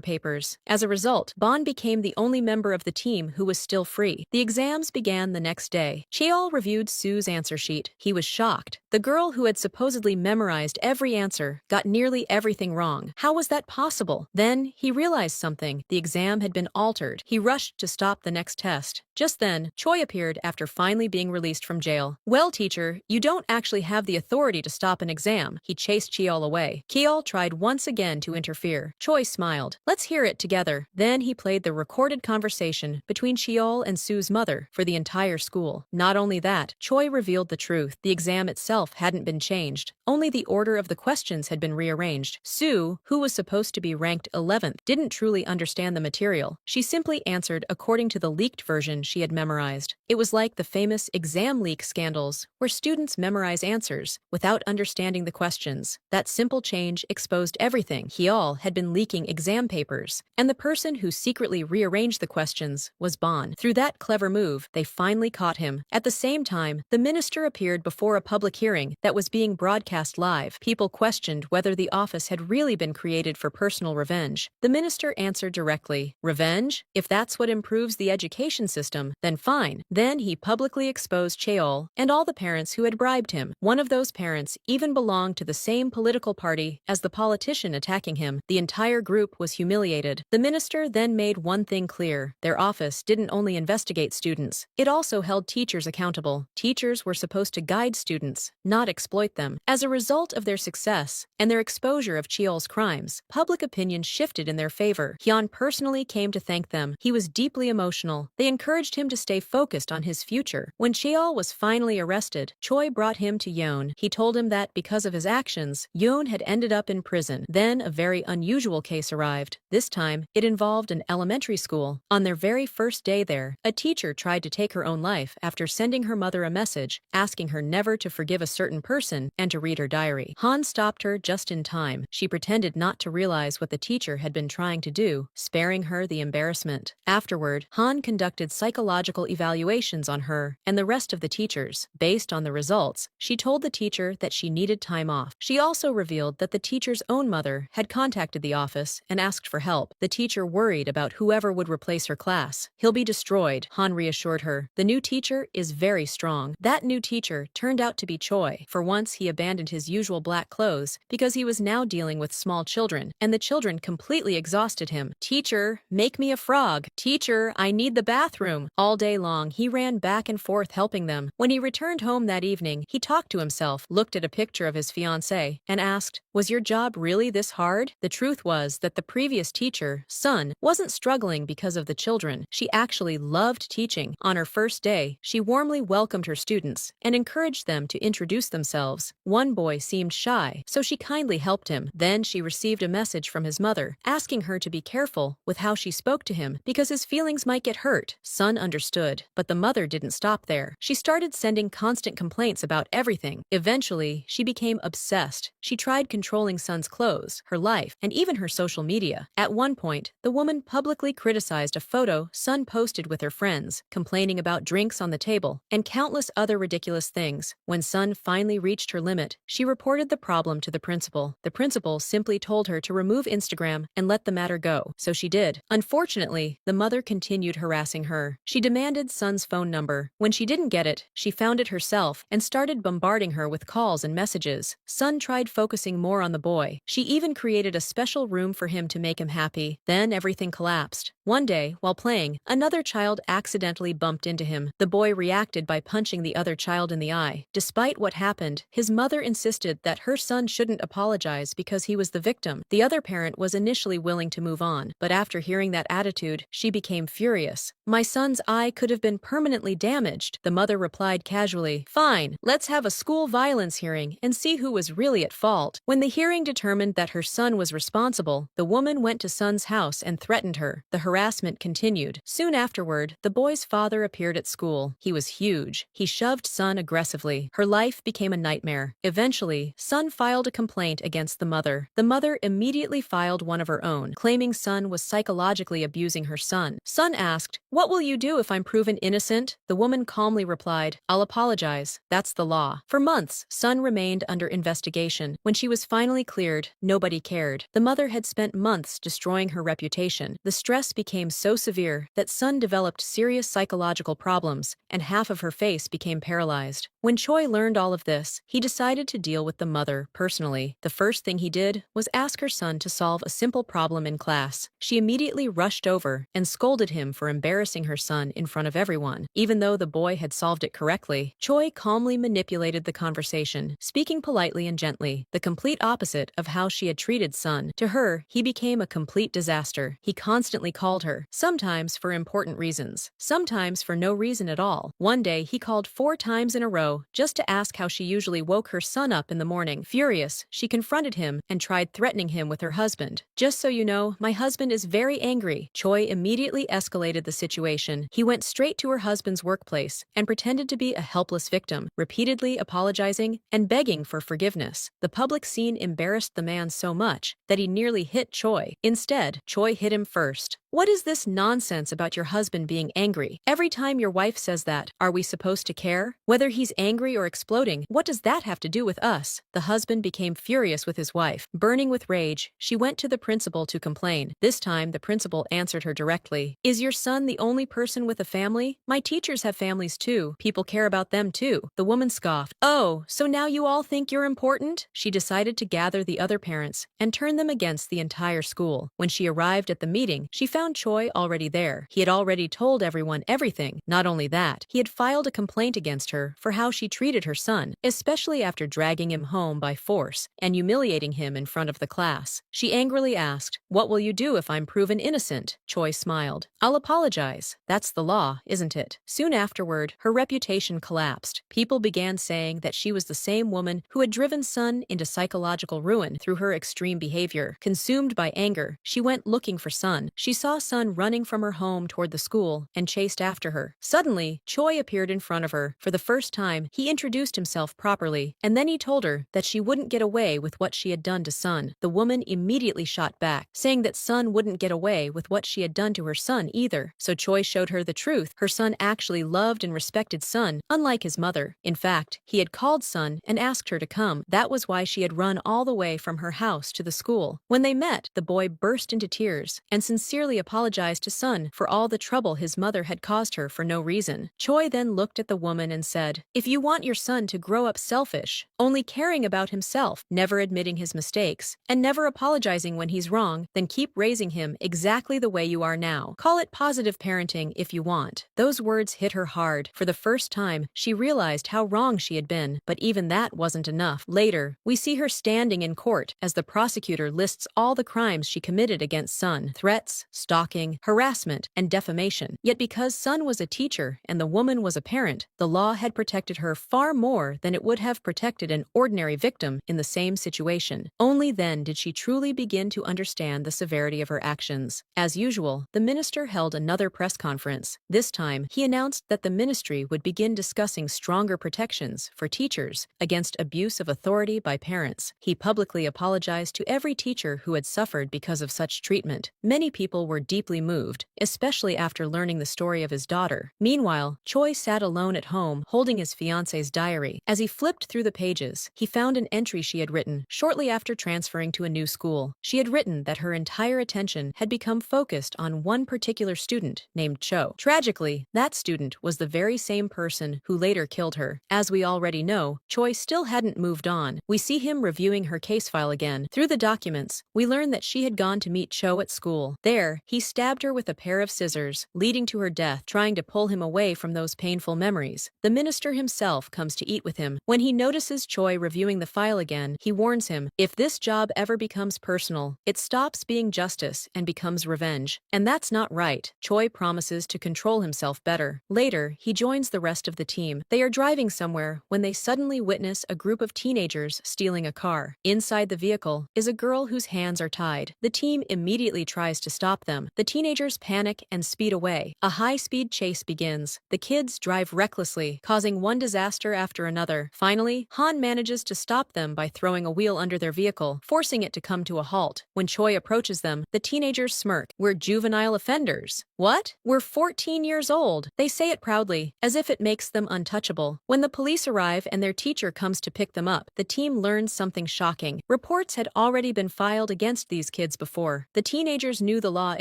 papers. As a result, Bon became the only member of the team who was still free. The exams began the next day. Cheol reviewed Sue's answer sheet. He was shocked. The girl who had supposedly memorized every answer got nearly everything wrong. How was that possible? Then he realized something. The exam had been altered. He rushed to stop the next test. Just then, Choi appeared after finally being released from jail. Well, teacher, you don't actually have the authority to stop an exam. He chased Cheol away. Cheol tried once again to interfere. Choi smiled. Let's hear it together. Then he played the recorded conversation between Cheol and Sue's mother for the entire school. Not only that, Choi revealed the truth. The exam itself hadn't been changed. Only the order of the questions had been rearranged. Sue, who was supposed to be ranked 11th, didn't truly understand the material. She simply answered according to the leaked version she had memorized. It was like the famous exam leak scandals, where students memorize answers without understanding the questions. That simple change exposed everything. Hyol had been leaking exam papers, and the person who secretly rearranged the questions was Bon. Through that clever move, they finally caught him. At the same time, the minister appeared before a public hearing that was being broadcast live. People questioned whether the office had really been created for personal revenge. The minister answered directly, "Revenge? If that's what improves the education system, then fine." Then he publicly exposed Cheol and all the parents who had bribed him. One of those parents even belonged to the same political party as the politician attacking him. The entire group was humiliated. The minister then made one thing clear: their office didn't only investigate students, it also held teachers accountable. Teachers were supposed to guide students, not exploit them. As a result of their success and their exposure of Cheol's crimes, public opinion shifted in their favor. Hyun personally came to thank them. He was deeply emotional. They encouraged him to stay focused on his future. When Cheol was finally arrested, Choi brought him to Yeon. He told him that because of his actions, Yeon had ended up in prison. Then a very unusual case arrived. This time, it involved an elementary school. On their very first day there, a teacher tried to take her own life after sending her mother a message asking her never to forgive a certain person and to read her diary. Han stopped her just in time. She pretended not to realize what the teacher had been trying to do, sparing her the embarrassment. Afterward, Han conducted psychological evaluations on her and the rest of the teachers. Based on the results, she told the teacher that she needed time off. She also revealed that the teacher's own mother had contacted the office and asked for help. The teacher worried about whoever would replace her class. He'll be destroyed, Han reassured her. The new teacher is very strong. That new teacher turned out to be Choi. For once, he abandoned his usual black clothes because he was now dealing with small children, and the children completely exhausted him. Teacher, make me a frog. Teacher, I need the bathroom. All day long, he ran back and forth helping them. When he returned home that evening, he talked to himself, looked at a picture of his fiancée, and asked, "Was your job really this hard?" The truth was that the previous teacher, Sun, wasn't struggling because of the children. She actually loved teaching. On her first day, she warmly welcomed her students and encouraged them to introduce themselves. One boy seemed shy, so she kindly helped him. Then she received a message from his mother, asking her to be careful with how she spoke to him because his feelings might get hurt. Sun understood, but the mother didn't stop there. She started sending constant complaints about everything. Eventually, she became obsessed. She tried controlling Sun's clothes, her life, and even her social media. At one point, the woman publicly criticized a photo Sun posted with her friends, complaining about drinks on the table and countless other ridiculous things. When Sun finally reached her limit, she reported the problem to the principal. The principal simply told her to remove Instagram and let the matter go, so she did. Unfortunately, the mother continued harassing her. She demanded Sun's phone number. When she didn't get it, she found it herself and started bombarding her with calls and messages. Sun tried focusing more on the boy. She even created a special room for him to make him happy. Then everything collapsed. One day, while playing, another child accidentally bumped into him. The boy reacted by punching the other child in the eye. Despite what happened, his mother insisted that her son shouldn't apologize because he was the victim. The other parent was initially willing to move on, but after hearing that attitude, she became furious. "My son's eye could have been permanently damaged," the mother replied casually. "Fine, let's have a school violence hearing and see who was really at fault." When the hearing determined that her son was responsible, the woman went to son's house and threatened her. The harassment continued. Soon afterward, the boy's father appeared at school. He was huge. He shoved son aggressively. Her life became a nightmare. Eventually, son filed a complaint against the mother. The mother immediately filed one of her own, claiming son was psychologically abusing her son. Son asked, "What will you do if I'm proven innocent?" The woman calmly replied, "I'll apologize. That's the law." For months, son remained under investigation. When she was finally cleared, nobody cared. The mother had spent months destroying her reputation. The stress became so severe that son developed serious psychological problems, and half of her face became paralyzed. When Choi learned all of this, he decided to deal with the mother personally. The first thing he did was ask her son to solve a simple problem in class. She immediately rushed over and scolded him for embarrassing her son in front of everyone. Even though the boy had solved it correctly, Choi calmly manipulated the conversation, speaking politely and gently, the complete opposite of how she had treated son. To her, he became a complete disaster. He constantly called her, sometimes for important reasons, sometimes for no reason at all. One day, he called 4 times in a row just to ask how she usually woke her son up in the morning. Furious, she confronted him and tried threatening him with her husband. "Just so you know, my husband is very angry." Choi immediately escalated the situation. He went straight to her husband's workplace and pretended to be a helpless victim, repeatedly apologizing and begging for forgiveness. The public scene embarrassed the man so much that he nearly hit Choi. Instead, Choi hit him first. "What is this nonsense about your husband being angry? Every time your wife says that, are we supposed to care? Whether he's angry or exploding, what does that have to do with us?" The husband became furious with his wife. Burning with rage, she went to the principal to complain. This time, the principal answered her directly. "Is your son the only person with a family? My teachers have families too. People care about them too." The woman scoffed. "Oh, so now you all think you're important?" She decided to gather the other parents and turn them against the entire school. When she arrived at the meeting, she found Choi already there. He had already told everyone everything. Not only that, he had filed a complaint against her for how she treated her son, especially after dragging him home by force and humiliating him in front of the class. She angrily asked, "What will you do if I'm proven innocent?" Choi smiled. "I'll apologize. That's the law, isn't it?" Soon afterward, her reputation collapsed. People began saying that she was the same woman who had driven son into psychological ruin through her extreme behavior. Consumed by anger, she went looking for son. She saw son running from her home toward the school and chased after her. Suddenly, Choi appeared in front of her. For the first time, he introduced himself properly, and then he told her that she wouldn't get away with what she had done to son. The woman immediately shot back, saying that son wouldn't get away with what she had done to her son either. So Choi showed her the truth. Her son actually loved and respected son, unlike his mother. In fact, he had called son and asked her to come. That was why she had run all the way from her house to the school. When they met, the boy burst into tears and sincerely apologized to son for all the trouble his mother had caused her for no reason. Choi then looked at the woman and said, "If you want your son to grow up selfish, only caring about himself, never admitting his mistakes, and never apologizing when he's wrong, then keep raising him exactly the way you are now. Call it positive parenting if you want." Those words hit her hard. For the first time, she realized how wrong she had been, but even that wasn't enough. Later, we see her standing in court as the prosecutor lists all the crimes she committed against son: threats, stalking, harassment, and defamation. Yet because son was a teacher and the woman was a parent, the law had protected her far more than it would have protected an ordinary victim in the same situation. Only then did she truly begin to understand the severity of her actions. As usual, the minister held another press conference. This time, he announced that the ministry would begin discussing stronger protections for teachers against abuse of authority by parents. He publicly apologized to every teacher who had suffered because of such treatment. Many people were deeply moved, especially after learning the story of his daughter. Meanwhile, Choi sat alone at home, holding his fiance's diary. As he flipped through the pages, he found an entry she had written shortly after transferring to a new school. She had written that her entire attention had become focused on one particular student named Cho. Tragically, that student was the very same person who later killed her. As we already know, Choi still hadn't moved on. We see him reviewing her case file again. Through the documents, we learn that she had gone to meet Cho at school. There, He stabbed her with a pair of scissors, leading to her death, trying to pull him away from those painful memories. The minister himself comes to eat with him. When he notices Choi reviewing the file again, he warns him, if this job ever becomes personal, it stops being justice and becomes revenge. And that's not right. Choi promises to control himself better. Later, he joins the rest of the team. They are driving somewhere when they suddenly witness a group of teenagers stealing a car. Inside the vehicle is a girl whose hands are tied. The team immediately tries to stop them. The teenagers panic and speed away. A high-speed chase begins. The kids drive recklessly, causing one disaster after another. Finally, Han manages to stop them by throwing a wheel under their vehicle, forcing it to come to a halt. When Choi approaches them, the teenagers smirk. We're juvenile offenders. What? We're 14 years old. They say it proudly, as if it makes them untouchable. When the police arrive and their teacher comes to pick them up, the team learns something shocking. Reports had already been filed against these kids before. The teenagers knew the law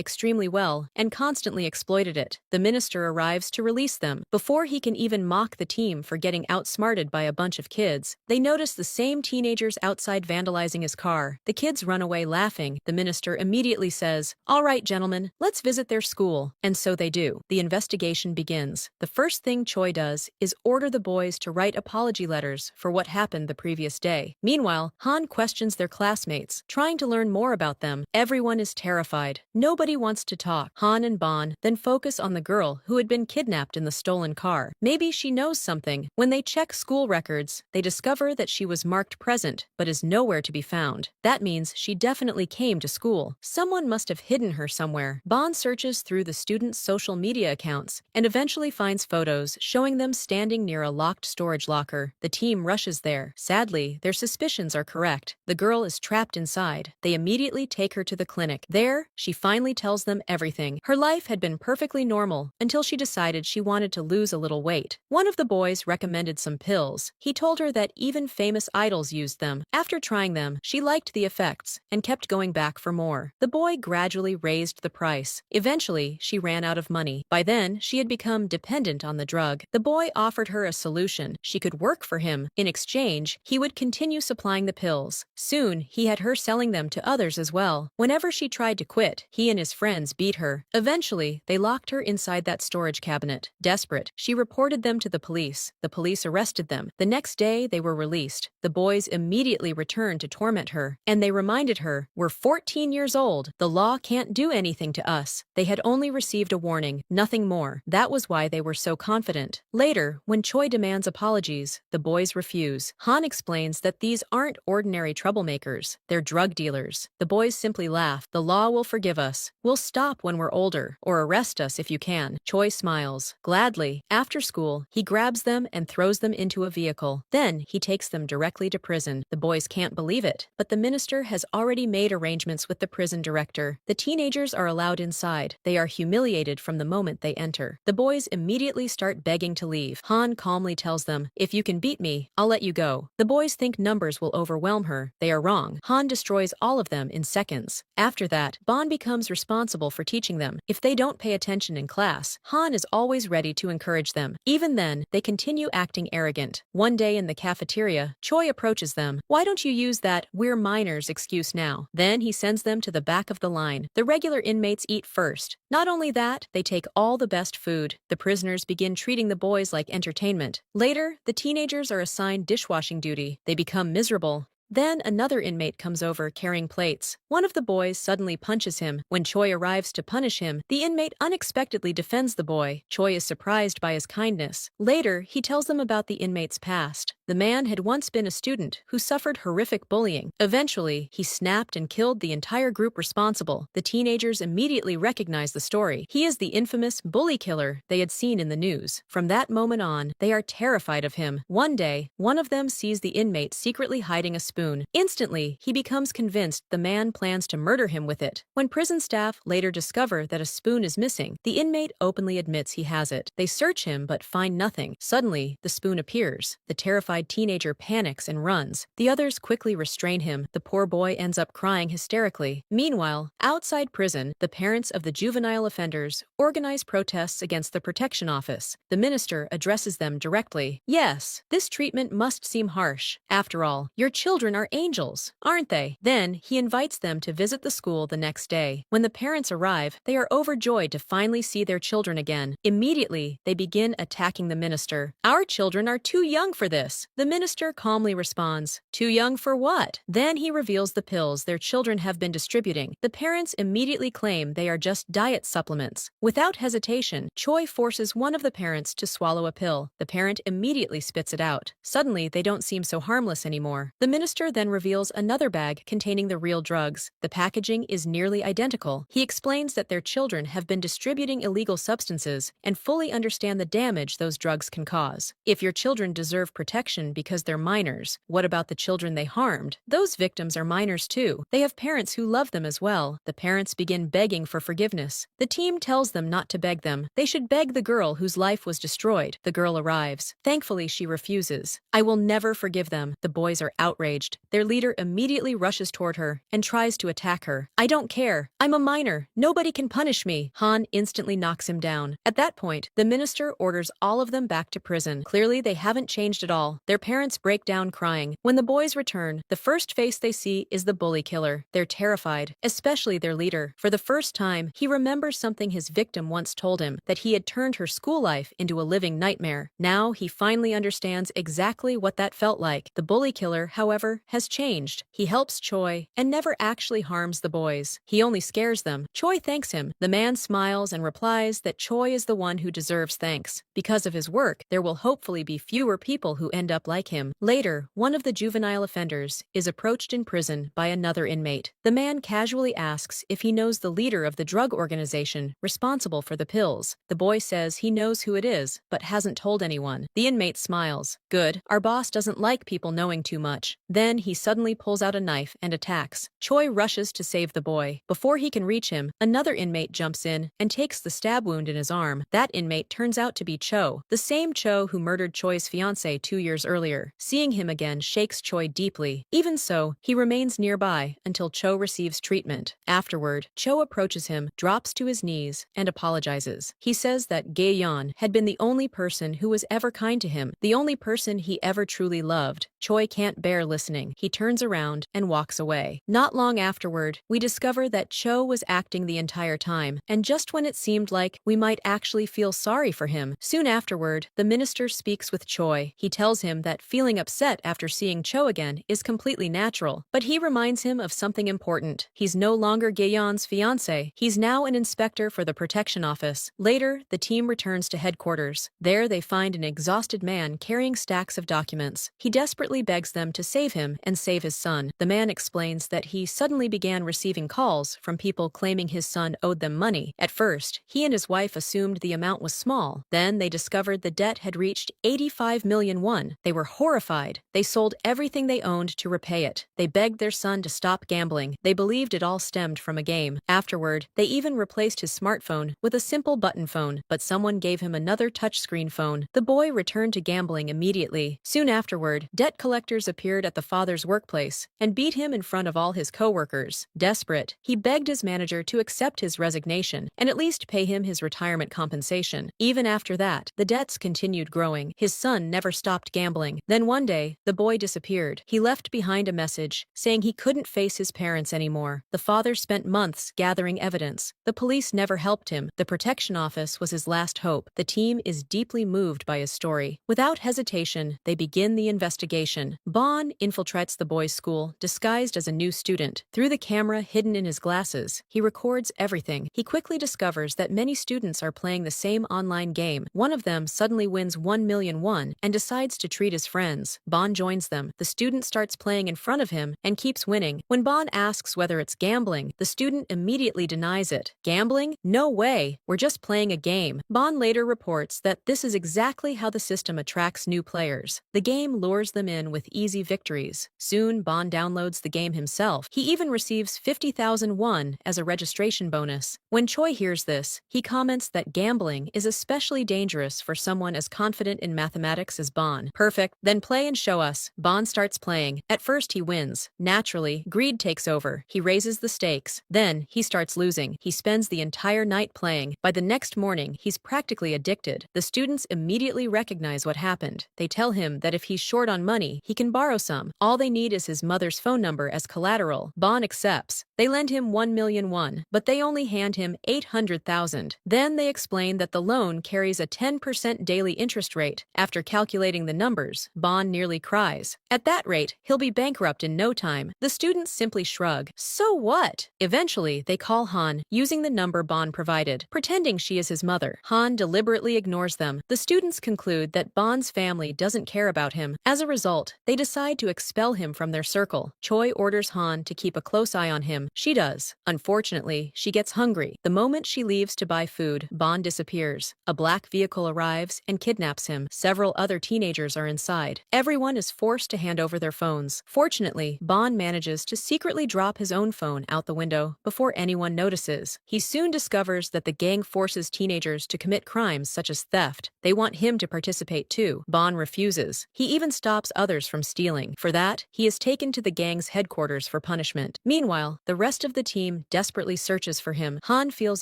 extremely well and constantly exploited it. The minister arrives to release them. Before he can even mock the team for getting outsmarted by a bunch of kids, they notice the same teenagers outside vandalizing his car. The kids run away laughing. The minister immediately says, "All right, gentlemen, let's visit their school." And so they do. The investigation begins. The first thing Choi does is order the boys to write apology letters for what happened the previous day. Meanwhile, Han questions their classmates, trying to learn more about them. Everyone is terrified. Nobody wants to talk. Han and Bon then focus on the girl who had been kidnapped in the stolen car. Maybe she knows something. When they check school records, they discover that she was marked present, but is nowhere to be found. That means she definitely came to school. Someone must have hidden her somewhere. Bon searches through the students' social media accounts and eventually finds photos showing them standing near a locked storage locker. The team rushes there. Sadly, their suspicions are correct. The girl is trapped inside. They immediately take her to the clinic. There, she finally tells them everything. Her life had been perfectly normal until she decided she wanted to lose a little weight. One of the boys recommended some pills. He told her that even famous idols used them. After trying them, she liked the effects and kept going back for more. The boy gradually raised the price. Eventually, she ran out of money. By then, she had become dependent on the drug. The boy offered her a solution. She could work for him. In exchange, he would continue supplying the pills. Soon, he had her selling them to others as well. Whenever she tried to quit, he and his friends beat her. Eventually, they locked her inside that storage cabinet. Desperate, she reported them to the police. The police arrested them. The next day, they were released. The boys immediately returned to torment her, and they reminded her, "We're 14 years old. The law can't do anything to us." They had only received a warning, nothing more. That was why they were so confident. Later, when Choi demands apologies, the boys refuse. Han explains that these aren't ordinary troublemakers. They're drug dealers. The boys simply laugh. "The law will forgive us. We'll stop when we're older, or arrest us if you can." Choi smiles. Gladly, after school, he grabs them and throws them into a vehicle. Then, he takes them directly to prison. The boys can't believe it, but the minister has already made arrangements with the prison director. The teenagers are allowed inside. They are humiliated from the moment they enter. The boys immediately start begging to leave. Han calmly tells them, "If you can beat me, I'll let you go." The boys think numbers will overwhelm her. They are wrong. Han destroys all of them in seconds. After that, Bon becomes responsible for teaching them. If they don't pay attention in class, Han is always ready to encourage them. Even then, they continue acting arrogant. One day in the cafeteria, Choi approaches them. "Why don't you use that 'we're minors' excuse now?" Then he sends them to the back of the line. The regular inmates eat first. Not only that, they take all the best food. The prisoners begin treating the boys like entertainment. Later, the teenagers are assigned dishwashing duty. They become miserable. Then another inmate comes over carrying plates. One of the boys suddenly punches him. When Choi arrives to punish him, the inmate unexpectedly defends the boy. Choi is surprised by his kindness. Later, he tells them about the inmate's past. The man had once been a student who suffered horrific bullying. Eventually, he snapped and killed the entire group responsible. The teenagers immediately recognize the story. He is the infamous bully killer they had seen in the news. From that moment on, they are terrified of him. One day, one of them sees the inmate secretly hiding a spoon. Instantly, he becomes convinced the man plans to murder him with it. When prison staff later discover that a spoon is missing, the inmate openly admits he has it. They search him but find nothing. Suddenly, the spoon appears. The terrified teenager panics and runs. The others quickly restrain him. The poor boy ends up crying hysterically. Meanwhile, outside prison, the parents of the juvenile offenders organize protests against the protection office. The minister addresses them directly. "Yes, this treatment must seem harsh. After all, your children children are angels, aren't they? Then he invites them to visit the school the next day. When the parents arrive, they are overjoyed to finally see their children again. Immediately, they begin attacking the minister. Our children are too young for this. The minister calmly responds, too young for what? Then he reveals the pills their children have been distributing. The parents immediately claim they are just diet supplements. Without hesitation, Choi forces one of the parents to swallow a pill. The parent immediately spits it out. Suddenly, they don't seem so harmless anymore. The minister then reveals another bag containing the real drugs. The packaging is nearly identical. He explains that their children have been distributing illegal substances and fully understand the damage those drugs can cause. If your children deserve protection because they're minors, what about the children they harmed? Those victims are minors too. They have parents who love them as well. The parents begin begging for forgiveness. The team tells them not to beg them. They should beg the girl whose life was destroyed. The girl arrives. Thankfully, she refuses. I will never forgive them. The boys are outraged. Their leader immediately rushes toward her and tries to attack her. I don't care. I'm a minor. Nobody can punish me. Han instantly knocks him down. At that point, the minister orders all of them back to prison. Clearly, they haven't changed at all. Their parents break down crying. When the boys return, the first face they see is the bully killer. They're terrified, especially their leader. For the first time, he remembers something his victim once told him, that he had turned her school life into a living nightmare. Now, he finally understands exactly what that felt like. The bully killer, however, has changed. He helps Choi and never actually harms the boys. He only scares them. Choi thanks him. The man smiles and replies that Choi is the one who deserves thanks. Because of his work, there will hopefully be fewer people who end up like him. Later, one of the juvenile offenders is approached in prison by another inmate. The man casually asks if he knows the leader of the drug organization responsible for the pills. The boy says he knows who it is, but hasn't told anyone. The inmate smiles. Good, our boss doesn't like people knowing too much. Then he suddenly pulls out a knife and attacks. Choi rushes to save the boy. Before he can reach him, another inmate jumps in and takes the stab wound in his arm. That inmate turns out to be Cho, the same Cho who murdered Choi's fiancée 2 years earlier. Seeing him again shakes Choi deeply. Even so, he remains nearby until Cho receives treatment. Afterward, Cho approaches him, drops to his knees, and apologizes. He says that Gae-yeon had been the only person who was ever kind to him, the only person he ever truly loved. Choi can't bear listening. He turns around and walks away. Not long afterward, we discover that Cho was acting the entire time, and just when it seemed like we might actually feel sorry for him. Soon afterward, the minister speaks with Choi. He tells him that feeling upset after seeing Cho again is completely natural, but he reminds him of something important. He's no longer Gae-yeon's fiancé. He's now an inspector for the protection office. Later, the team returns to headquarters. There, they find an exhausted man carrying stacks of documents. He desperately begs them to save him and save his son. The man explains that he suddenly began receiving calls from people claiming his son owed them money. At first, he and his wife assumed the amount was small. Then they discovered the debt had reached 85 million won. They were horrified. They sold everything they owned to repay it. They begged their son to stop gambling. They believed it all stemmed from a game. Afterward, they even replaced his smartphone with a simple button phone, but someone gave him another touchscreen phone. The boy returned to gambling immediately. Soon afterward, debt collectors appeared at the father's workplace and beat him in front of all his co-workers. Desperate, he begged his manager to accept his resignation and at least pay him his retirement compensation. Even after that, the debts continued growing. His son never stopped gambling. Then one day, the boy disappeared. He left behind a message saying he couldn't face his parents anymore. The father spent months gathering evidence. The police never helped him. The protection office was his last hope. The team is deeply moved by his story. Without hesitation, they begin the investigation. Bon infiltrates the boys' school, disguised as a new student. Through the camera hidden in his glasses, he records everything. He quickly discovers that many students are playing the same online game. One of them suddenly wins 1 million won and decides to treat his friends. Bon joins them. The student starts playing in front of him and keeps winning. When Bon asks whether it's gambling, the student immediately denies it. Gambling? No way. We're just playing a game. Bon later reports that this is exactly how the system attracts new players. The game lures them in with easy victories. Soon, Bon downloads the game himself. He even receives 50,000 won as a registration bonus. When Choi hears this, he comments that gambling is especially dangerous for someone as confident in mathematics as Bon. Perfect. Then play and show us. Bon starts playing. At first, he wins. Naturally, greed takes over. He raises the stakes. Then, he starts losing. He spends the entire night playing. By the next morning, he's practically addicted. The students immediately recognize what happened. They tell him that if he's short on money, he can borrow some. All they need is his mother's phone number as collateral. Bon accepts. They lend him 1,000,000 won, but they only hand him 800,000. Then they explain that the loan carries a 10% daily interest rate. After calculating the numbers, Bon nearly cries. At that rate, he'll be bankrupt in no time. The students simply shrug. So what? Eventually, they call Han, using the number Bon provided, pretending she is his mother. Han deliberately ignores them. The students conclude that Bon's family doesn't care about him. As a result, they decide to expel him from their circle. Choi orders Han to keep a close eye on him. She does. Unfortunately, she gets hungry. The moment she leaves to buy food, Bon disappears. A black vehicle arrives and kidnaps him. Several other teenagers are inside. Everyone is forced to hand over their phones. Fortunately, Bon manages to secretly drop his own phone out the window before anyone notices. He soon discovers that the gang forces teenagers to commit crimes such as theft. They want him to participate too. Bon refuses. He even stops others from stealing. For that, he is taken to the gang's headquarters for punishment. Meanwhile, the rest of the team desperately searches for him. Han feels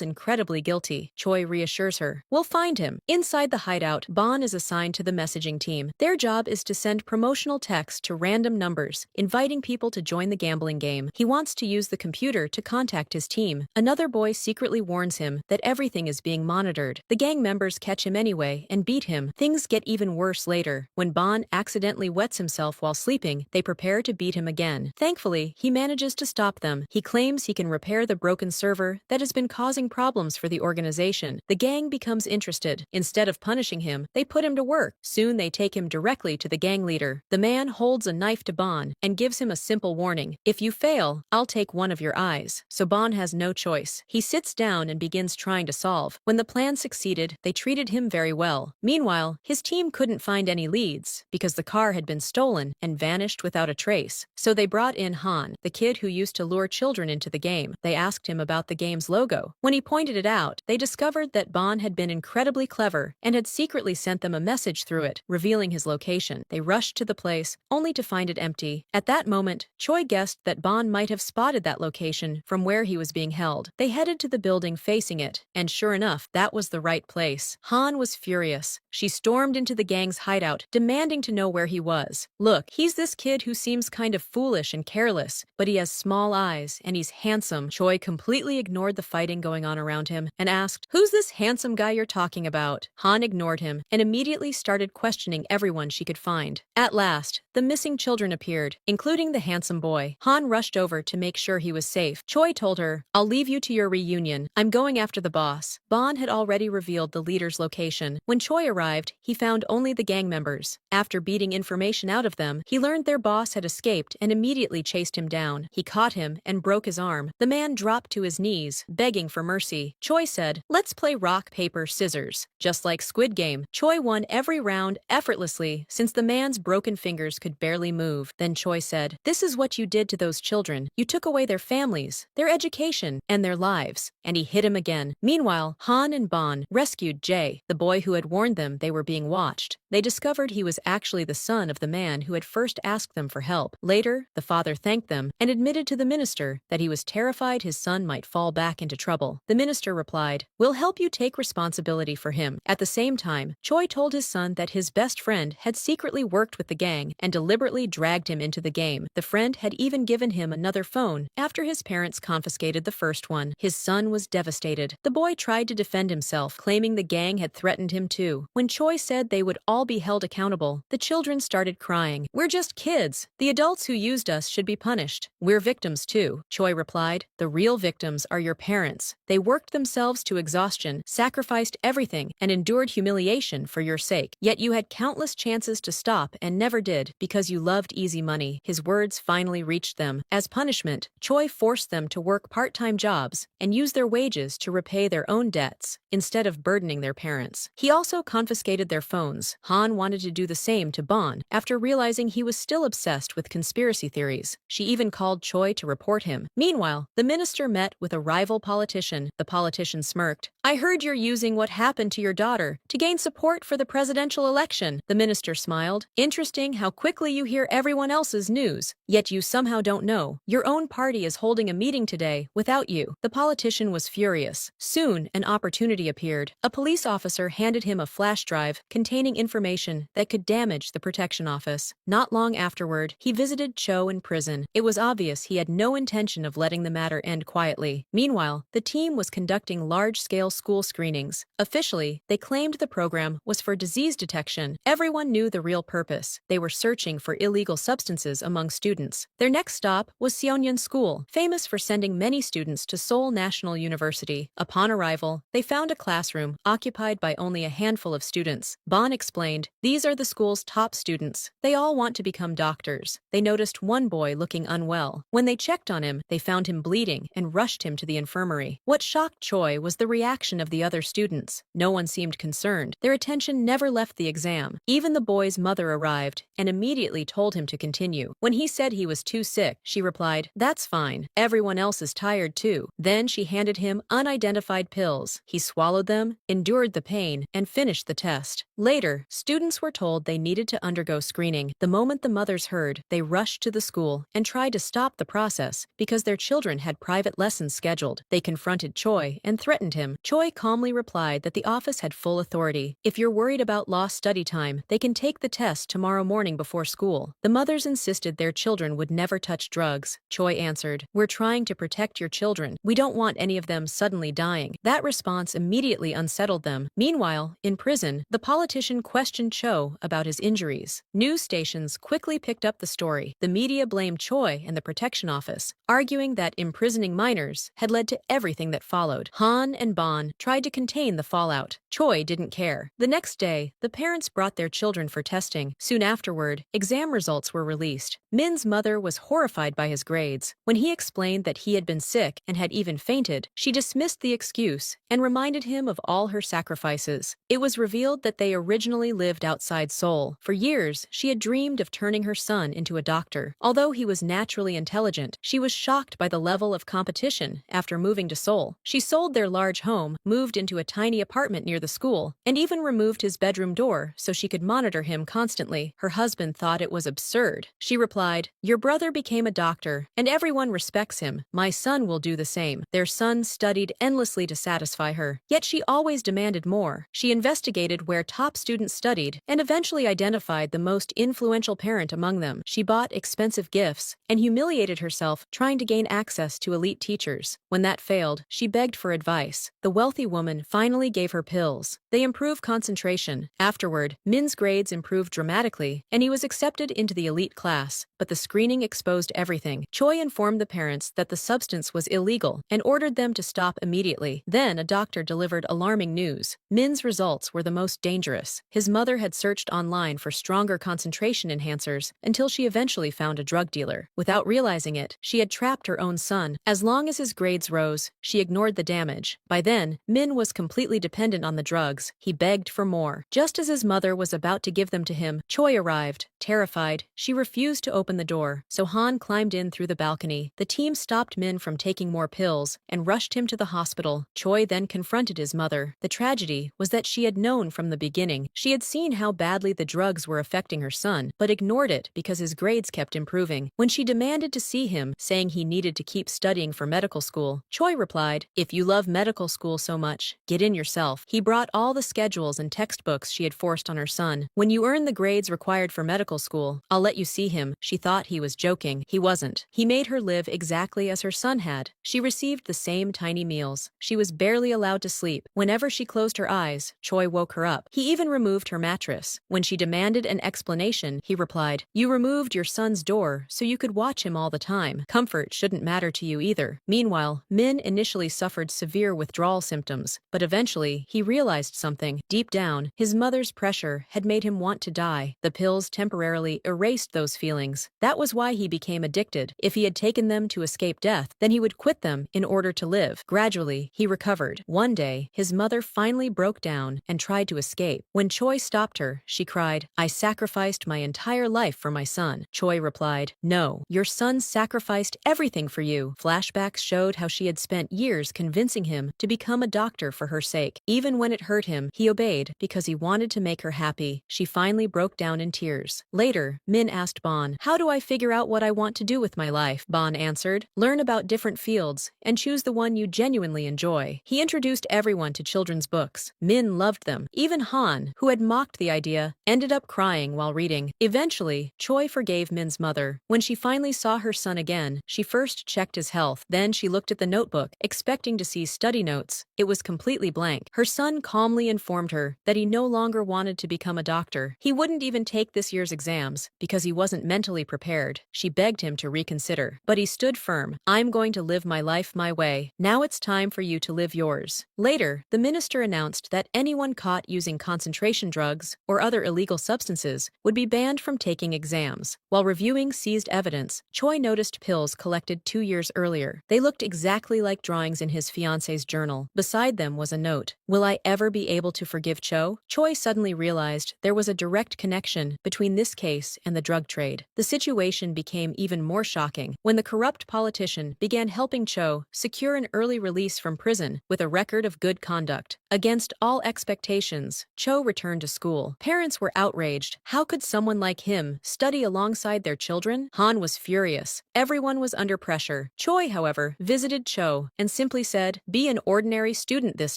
incredibly guilty. Choi reassures her. We'll find him. Inside the hideout, Bon is assigned to the messaging team. Their job is to send promotional texts to random numbers, inviting people to join the gambling game. He wants to use the computer to contact his team. Another boy secretly warns him that everything is being monitored. The gang members catch him anyway and beat him. Things get even worse later. When Bon accidentally wets himself while sleeping, they prepare to beat him again. Thankfully, he manages to stop them. He claims he can repair the broken server that has been causing problems for the organization. The gang becomes interested. Instead of punishing him, they put him to work. Soon they take him directly to the gang leader. The man holds a knife to Bon and gives him a simple warning. If you fail, I'll take one of your eyes. So Bon has no choice. He sits down and begins trying to solve. When the plan succeeded, they treated him very well. Meanwhile, his team couldn't find any leads because the car had been stolen and vanished without a trace. So they brought in Han, the kid who used to lure children into the game. They asked him about the game's logo. When he pointed it out, they discovered that Bon had been incredibly clever and had secretly sent them a message through it, revealing his location. They rushed to the place, only to find it empty. At that moment, Choi guessed that Bon might have spotted that location from where he was being held. They headed to the building facing it, and sure enough, that was the right place. Han was furious. She stormed into the gang's hideout, demanding to know where he was. Look, he's this kid who seems kind of foolish and careless, but he has small eyes, and he's handsome. Choi completely ignored the fighting going on around him and asked, "Who's this handsome guy you're talking about?" Han ignored him and immediately started questioning everyone she could find. At last, the missing children appeared, including the handsome boy. Han rushed over to make sure he was safe. Choi told her, "I'll leave you to your reunion. I'm going after the boss." Bon had already revealed the leader's location. When Choi arrived, he found only the gang members. After beating information out of them, he learned their boss had escaped and immediately chased him down. He caught him and broke his arm. The man dropped to his knees, begging for mercy. Choi said, "Let's play rock, paper, scissors." Just like Squid Game, Choi won every round effortlessly since the man's broken fingers could barely move. Then Choi said, "This is what you did to those children. You took away their families, their education, and their lives." And he hit him again. Meanwhile, Han and Bon rescued Jae, the boy who had warned them they were being watched. They discovered he was actually the son of the man who had first asked them for help. Later, the father thanked them and admitted to the minister that he was terrified his son might fall back into trouble. The minister replied, "We'll help you take responsibility for him." At the same time, Choi told his son that his best friend had secretly worked with the gang and deliberately dragged him into the game. The friend had even given him another phone after his parents confiscated the first one. His son was devastated. The boy tried to defend himself, claiming the gang had threatened him too. When Choi said they would all be held accountable, the children started crying. "We're just kids. The adults who used us should be punished. We're victims too." Choi replied, "The real victims are your parents. They worked themselves to exhaustion, sacrificed everything, and endured humiliation for your sake. Yet you had countless chances to stop and never did because you loved easy money." His words finally reached them. As punishment, Choi forced them to work part-time jobs and use their wages to repay their own debts instead of burdening their parents. He also confiscated their phones. Han wanted to do the same to Bon after realizing he was still obsessed with conspiracy theories. She even called Choi to report him. Meanwhile, the minister met with a rival politician. The politician smirked. I heard you're using what happened to your daughter to gain support for the presidential election. The minister smiled. Interesting how quickly you hear everyone else's news, yet you somehow don't know. Your own party is holding a meeting today without you. The politician was furious. Soon, an opportunity appeared. A police officer handed him a flash drive containing information that could damage the protection office. Not long afterward, he visited Cho in prison. It was obvious he had no intention of letting the matter end quietly. Meanwhile, the team was conducting large-scale school screenings. Officially, they claimed the program was for disease detection. Everyone knew the real purpose. They were searching for illegal substances among students. Their next stop was Seonyeon School, famous for sending many students to Seoul National University. Upon arrival, they found a classroom occupied by only a handful of students. Bon explained, "These are the school's top students. They all want to become doctors." They noticed one boy looking unwell. When they checked on him, they found him bleeding and rushed him to the infirmary. What shocked Choi was the reaction of the other students. No one seemed concerned. Their attention never left the exam. Even the boy's mother arrived and immediately told him to continue. When he said he was too sick, she replied, "That's fine. Everyone else is tired too." Then she handed him unidentified pills. He swallowed them, endured the pain, and finished the test. Later, students were told they needed to undergo screening. The moment the mothers heard, they rushed to the school and tried to stop the process because their children had private lessons scheduled. They confronted Choi and threatened him. Choi calmly replied that the office had full authority. "If you're worried about lost study time, they can take the test tomorrow morning before school." The mothers insisted their children would never touch drugs. Choi answered, "We're trying to protect your children. We don't want any of them suddenly dying." That response immediately unsettled them. Meanwhile, in prison, the politician questioned Cho about his injuries. News stations quickly picked up the story. The media blamed Choi and the protection office, arguing that imprisoning minors had led to everything that followed. Han and Bon tried to contain the fallout. Choi didn't care. The next day, the parents brought their children for testing. Soon afterward, exam results were released. Min's mother was horrified by his grades. When he explained that he had been sick and had even fainted, she dismissed the excuse and reminded him of all her sacrifices. It was revealed that they originally lived outside Seoul. For years, she had dreamed of turning her son into a doctor. Although he was naturally intelligent, she was shocked by the level of competition after moving to Seoul. She sold their large home, moved into a tiny apartment near the school, and even removed his bedroom door so she could monitor him constantly. Her husband thought it was absurd. She replied, "Your brother became a doctor, and everyone respects him. My son will do the same." Their son studied endlessly to satisfy her, yet she always demanded more. She investigated where top students studied and eventually identified the most influential parent among them. She bought expensive gifts and humiliated herself trying to gain access to elite teachers. When that failed, she begged for advice. The wealthy woman finally gave her pills. They improved concentration. Afterward, Min's grades improved dramatically, and he was accepted into the elite class. But the screening exposed everything. Choi informed the parents that the substance was illegal and ordered them to stop immediately. Then a doctor delivered alarming news. Min's results were the most dangerous. His mother had searched online for stronger concentration enhancers until she eventually found a drug dealer. Without realizing it, she had trapped her own son. As long as his grades rose, she ignored the damage. By then, Min was completely dependent on the drugs. He begged for more. Just as his mother was about to give them to him, Choi arrived. Terrified, she refused to open the door, so Han climbed in through the balcony. The team stopped Min from taking more pills and rushed him to the hospital. Choi then confronted his mother. The tragedy was that she had known from the beginning. She had seen how badly the drugs were affecting her son, but ignored it because his grades kept improving. When she demanded to see him, saying he needed to keep studying for medical school, Choi replied, "If you love medical school so much, get in yourself." He brought all the schedules and textbooks she had forced on her son. "When you earn the grades required for medical school, I'll let you see him." She thought he was joking. He wasn't. He made her live exactly as her son had. She received the same tiny meals. She was barely allowed to sleep. Whenever she closed her eyes, Choi woke her up. He even removed her mattress. When she demanded an explanation, he replied, "You removed your son's door so you could watch him all the time. Comfort shouldn't matter to you either." Meanwhile, Min initially suffered severe withdrawal symptoms, but eventually he realized something. Deep down, his mother's pressure had made him want to die. The pills temporarily erased those feelings. That was why he became addicted. If he had taken them to escape death, then he would quit them in order to live. Gradually, he recovered. One day, his mother finally broke down and tried to escape. When Choi stopped her, she cried, "I sacrificed my entire life for my son." Choi replied, "No, your son sacrificed everything for you." Flashbacks showed how she had spent years convincing him to become become a doctor for her sake. Even when it hurt him, he obeyed because he wanted to make her happy. She finally broke down in tears. Later, Min asked Bon, "How do I figure out what I want to do with my life?" Bon answered, "Learn about different fields and choose the one you genuinely enjoy." He introduced everyone to children's books. Min loved them. Even Han, who had mocked the idea, ended up crying while reading. Eventually, Choi forgave Min's mother. When she finally saw her son again, she first checked his health. Then she looked at the notebook, expecting to see study notes. It was completely blank. Her son calmly informed her that he no longer wanted to become a doctor. He wouldn't even take this year's exams because he wasn't mentally prepared. She begged him to reconsider, but he stood firm. "I'm going to live my life my way. Now it's time for you to live yours." Later, the minister announced that anyone caught using concentration drugs or other illegal substances would be banned from taking exams. While reviewing seized evidence, Choi noticed pills collected 2 years earlier. They looked exactly like drawings in his fiance's journal. Beside them was a note. "Will I ever be able to forgive Cho?" Choi suddenly realized there was a direct connection between this case and the drug trade. The situation became even more shocking when the corrupt politician began helping Cho secure an early release from prison with a record of good conduct. Against all expectations, Cho returned to school. Parents were outraged. How could someone like him study alongside their children? Han was furious. Everyone was under pressure. Choi, however, visited Cho and simply said, "Be an ordinary student this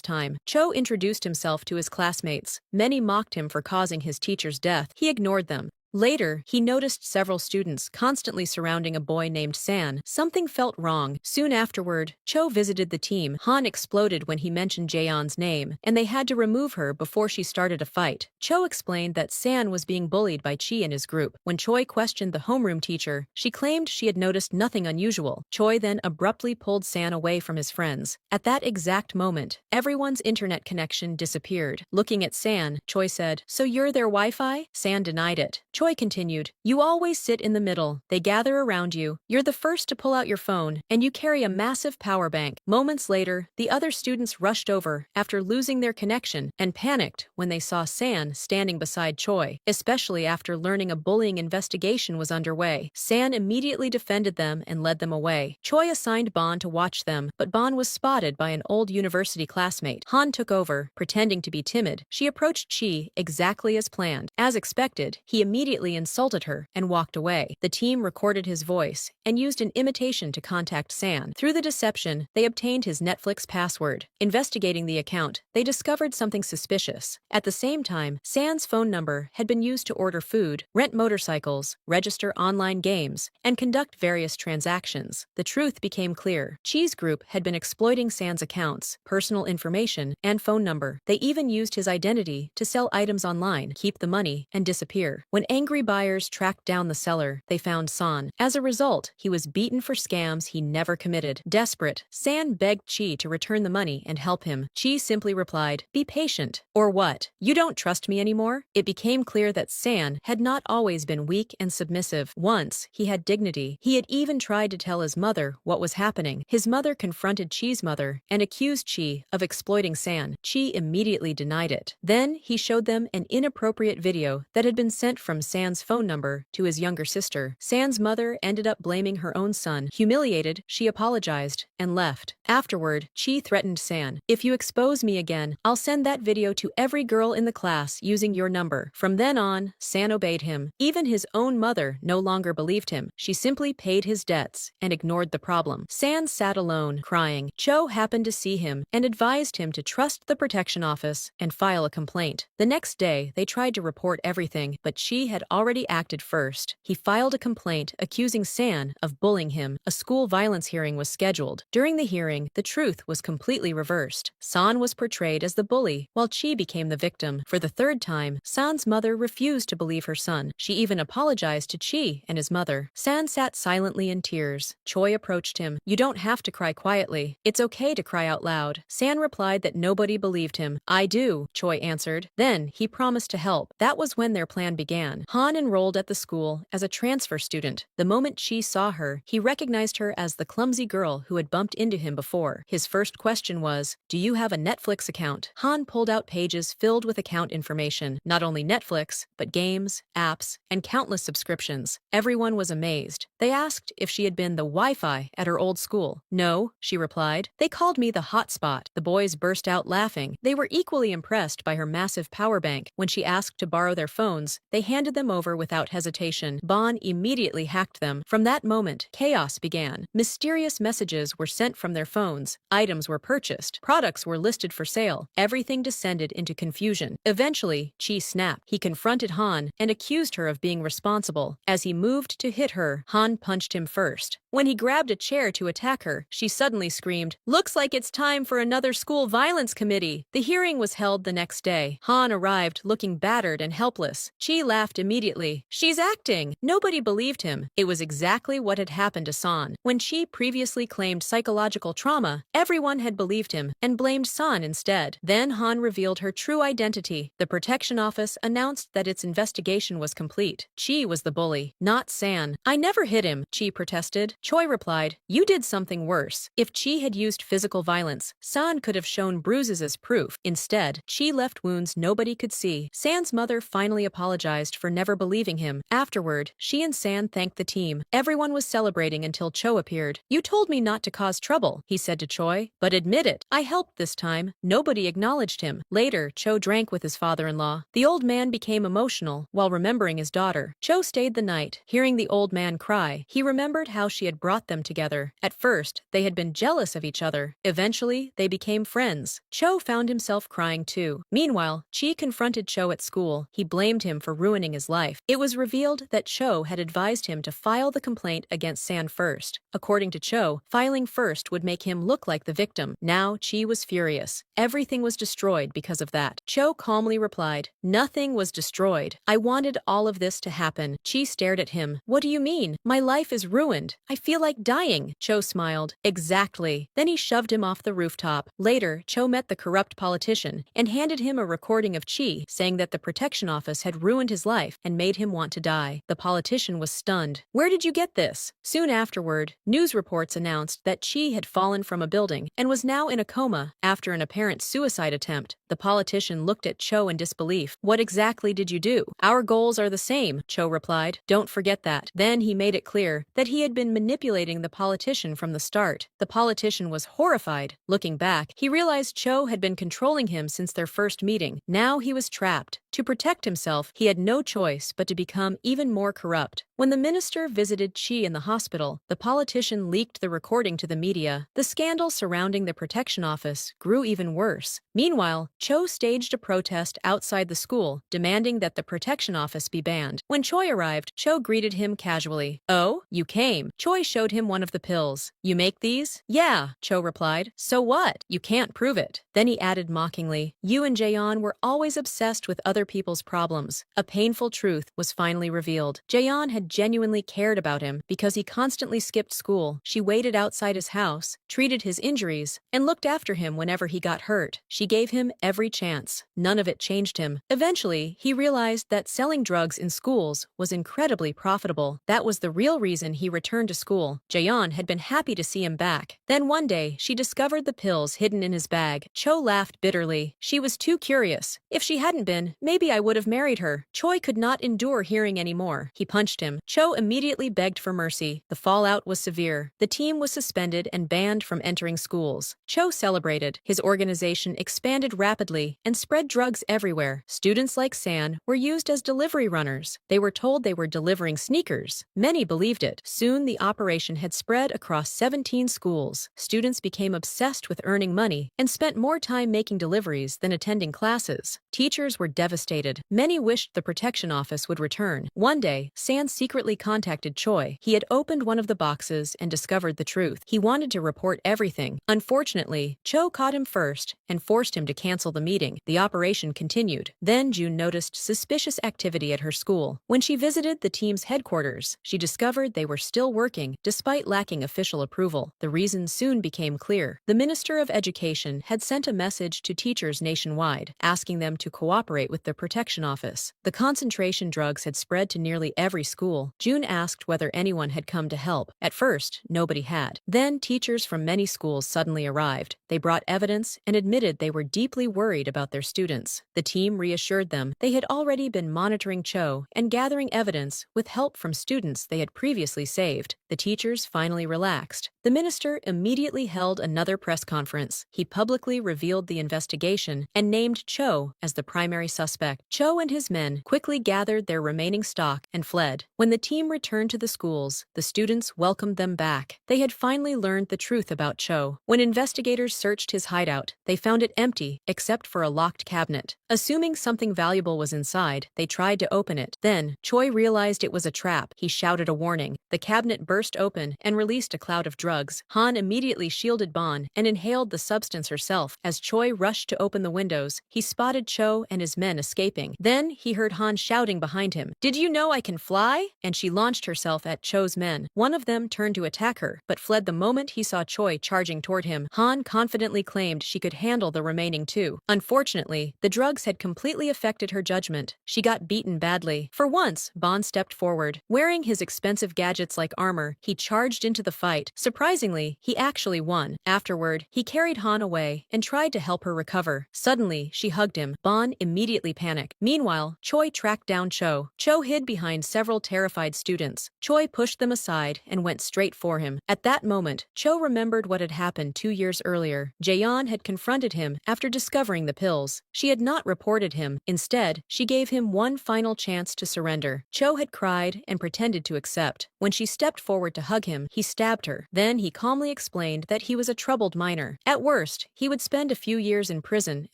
time." Cho introduced himself to his classmates. Many mocked him for causing his teacher's death. He ignored them. Later, he noticed several students constantly surrounding a boy named San. Something felt wrong. Soon afterward, Cho visited the team. Han exploded when he mentioned Jaeon's name, and they had to remove her before she started a fight. Cho explained that San was being bullied by Chi and his group. When Choi questioned the homeroom teacher, she claimed she had noticed nothing unusual. Choi then abruptly pulled San away from his friends. At that exact moment, everyone's internet connection disappeared. Looking at San, Choi said, "So you're their Wi-Fi?" San denied it. Choi continued, "You always sit in the middle. They gather around you. You're the first to pull out your phone, and you carry a massive power bank." Moments later, the other students rushed over after losing their connection and panicked when they saw San standing beside Choi, especially after learning a bullying investigation was underway. San immediately defended them and led them away. Choi assigned Bon to watch them, but Bon was spotted by an old university classmate. Han took over, pretending to be timid. She approached Chi exactly as planned. As expected, he immediately insulted her and walked away. The team recorded his voice and used an imitation to contact San. Through the deception, they obtained his Netflix password. Investigating the account, they discovered something suspicious. At the same time, San's phone number had been used to order food, rent motorcycles, register online games, and conduct various transactions. The truth became clear. Chi's group had been exploiting San's accounts, personal information, and phone number. They even used his identity to sell items online, keep the money, and disappear. When angry buyers tracked down the seller, they found San. As a result, he was beaten for scams he never committed. Desperate, San begged Chi to return the money and help him. Chi simply replied, "Be patient." Or what? You don't trust me anymore? It became clear that San had not always been weak and submissive. Once, he had dignity. He had even tried to tell his mother what was happening. His mother confronted Chi's mother and accused Chi of exploiting San. Chi immediately denied it. Then, he showed them an inappropriate video that had been sent from San's phone number to his younger sister. San's mother ended up blaming her own son. Humiliated, she apologized and left. Afterward, Chi threatened San, "If you expose me again, I'll send that video to every girl in the class using your number." From then on, San obeyed him. Even his own mother no longer believed him. She simply paid his debts and ignored the problem. San sat alone, crying. Cho happened to see him and advised him to trust the protection office and file a complaint. The next day, they tried to report everything, but Chi had already acted first. He filed a complaint accusing San of bullying him. A school violence hearing was scheduled. During the hearing, the truth was completely reversed. San was portrayed as the bully, while Chi became the victim. For the third time, San's mother refused to believe her son. She even apologized to Chi and his mother. San sat silently in tears. Choi approached him. "You don't have to cry quietly. It's okay to cry out loud." San replied that nobody believed him. "I do," Choi answered. Then, he promised to help. That was when their plan began. Han. Han enrolled at the school as a transfer student. The moment Chi saw her, he recognized her as the clumsy girl who had bumped into him before. His first question was, "Do you have a Netflix account?" Han pulled out pages filled with account information, not only Netflix, but games, apps, and countless subscriptions. Everyone was amazed. They asked if she had been the Wi-Fi at her old school. "No," she replied. "They called me the hotspot." The boys burst out laughing. They were equally impressed by her massive power bank. When she asked to borrow their phones, they handed them over without hesitation. Bon immediately hacked them. From that moment, chaos began. Mysterious messages were sent from their phones. Items were purchased. Products were listed for sale. Everything descended into confusion. Eventually, Chi snapped. He confronted Han and accused her of being responsible. As he moved to hit her, Han punched him first. When he grabbed a chair to attack her, she suddenly screamed, "Looks like it's time for another school violence committee." The hearing was held the next day. Han arrived looking battered and helpless. Chi laughed immediately. "She's acting." Nobody believed him. It was exactly what had happened to San. When Chi previously claimed psychological trauma, everyone had believed him and blamed San instead. Then Han revealed her true identity. The protection office announced that its investigation was complete. Chi was the bully, not San. "I never hit him," Chi protested. Choi replied, "You did something worse." If Chi had used physical violence, San could have shown bruises as proof. Instead, Chi left wounds nobody could see. San's mother finally apologized for never believing him. Afterward, she and San thanked the team. Everyone was celebrating until Cho appeared. "You told me not to cause trouble," he said to Choi, "but admit it, I helped this time." Nobody acknowledged him. Later, Cho drank with his father-in-law. The old man became emotional while remembering his daughter. Cho stayed the night. Hearing the old man cry, he remembered how she had brought them together. At first, they had been jealous of each other. Eventually, they became friends. Cho found himself crying too. Meanwhile, Chi confronted Cho at school. He blamed him for ruining his life. It was revealed that Cho had advised him to file the complaint against San first. According to Cho, filing first would make him look like the victim. Now, Chi was furious. Everything was destroyed because of that. Cho calmly replied, "Nothing was destroyed. I wanted all of this to happen." Chi stared at him. "What do you mean? My life is ruined. I feel like dying." Cho smiled. "Exactly." Then he shoved him off the rooftop. Later, Cho met the corrupt politician and handed him a recording of Chi saying that the protection office had ruined his life and made him want to die. The politician was stunned. "Where did you get this?" Soon afterward, news reports announced that Chi had fallen from a building and was now in a coma after an apparent suicide attempt. The politician looked at Cho in disbelief. "What exactly did you do?" "Our goals are the same," Cho replied. "Don't forget that." Then he made it clear that he had been manipulating the politician from the start. The politician was horrified. Looking back, he realized Cho had been controlling him since their first meeting. Now he was trapped. To protect himself, he had no choice but to become even more corrupt. When the minister visited Chi in the hospital, the politician leaked the recording to the media. The scandal surrounding the protection office grew even worse. Meanwhile, Cho staged a protest outside the school, demanding that the protection office be banned. When Choi arrived, Cho greeted him casually. "Oh, you came." Choi showed him one of the pills. "You make these?" "Yeah," Cho replied. "So what? You can't prove it." Then he added mockingly, "You and Jaeon were always obsessed with other people's problems." A painful truth was finally revealed. Jaeon had genuinely cared about him because he constantly skipped school. She waited outside his house, treated his injuries, and looked after him whenever he got hurt. She gave him every chance. None of it changed him. Eventually, he realized that selling drugs in schools was incredibly profitable. That was the real reason he returned to school. Jaeon had been happy to see him back. Then one day, she discovered the pills hidden in his bag. Cho laughed bitterly. She was too curious. If she hadn't been, maybe I would have married her. Choi could not endure hearing any more. He punched him. Cho immediately begged for mercy. The fallout was severe. The team was suspended and banned from entering schools. Cho celebrated. His organization expanded rapidly and spread drugs everywhere. Students like San were used as delivery runners. They were told they were delivering sneakers. Many believed it. Soon the operation had spread across 17 schools. Students became obsessed with earning money and spent more time making deliveries than attending classes. Teachers were devastated. Many wished the protection office would return. One day, San secretly contacted Choi. He had opened one of the boxes and discovered the truth. He wanted to report everything. Unfortunately, Cho caught him first and forced him to cancel the meeting. The operation continued. Then June noticed suspicious activity at her school. When she visited the team's headquarters, she discovered they were still working despite lacking official approval. The reason soon became clear. The Minister of Education had sent a message to teachers nationwide, asking them to cooperate with the the protection office. The concentration drugs had spread to nearly every school. June asked whether anyone had come to help. At first, nobody had. Then teachers from many schools suddenly arrived. They brought evidence and admitted they were deeply worried about their students. The team reassured them they had already been monitoring Cho and gathering evidence with help from students they had previously saved. The teachers finally relaxed. The minister immediately held another press conference. He publicly revealed the investigation and named Cho as the primary suspect. Cho and his men quickly gathered their remaining stock and fled. When the team returned to the schools, the students welcomed them back. They had finally learned the truth about Cho. When investigators searched his hideout, they found it empty except for a locked cabinet. Assuming something valuable was inside, they tried to open it. Then, Choi realized it was a trap. He shouted a warning. The cabinet burst open and released a cloud of drugs. Han immediately shielded Bon and inhaled the substance herself. As Choi rushed to open the windows, he spotted Cho and his men escaping. Then he heard Han shouting behind him, "Did you know I can fly?" And she launched herself at Cho's men. One of them turned to attack her, but fled the moment he saw Choi charging toward him. Han confidently claimed she could handle the remaining two. Unfortunately, the drugs had completely affected her judgment. She got beaten badly. For once, Bon stepped forward. Wearing his expensive gadgets like armor, he charged into the fight. Surprisingly, he actually won. Afterward, he carried Han away and tried to help her recover. Suddenly, she hugged him. Bon immediately panicked. Meanwhile, Choi tracked down Cho. Cho hid behind several terrified students. Choi pushed them aside and went straight for him. At that moment, Cho remembered what had happened 2 years earlier. Jaeon had confronted him after discovering the pills. She had not reported him. Instead, she gave him one final chance to surrender. Cho had cried and pretended to accept. When she stepped forward to hug him, he stabbed her. Then he calmly explained that he was a troubled minor. At worst, he would spend a few years in prison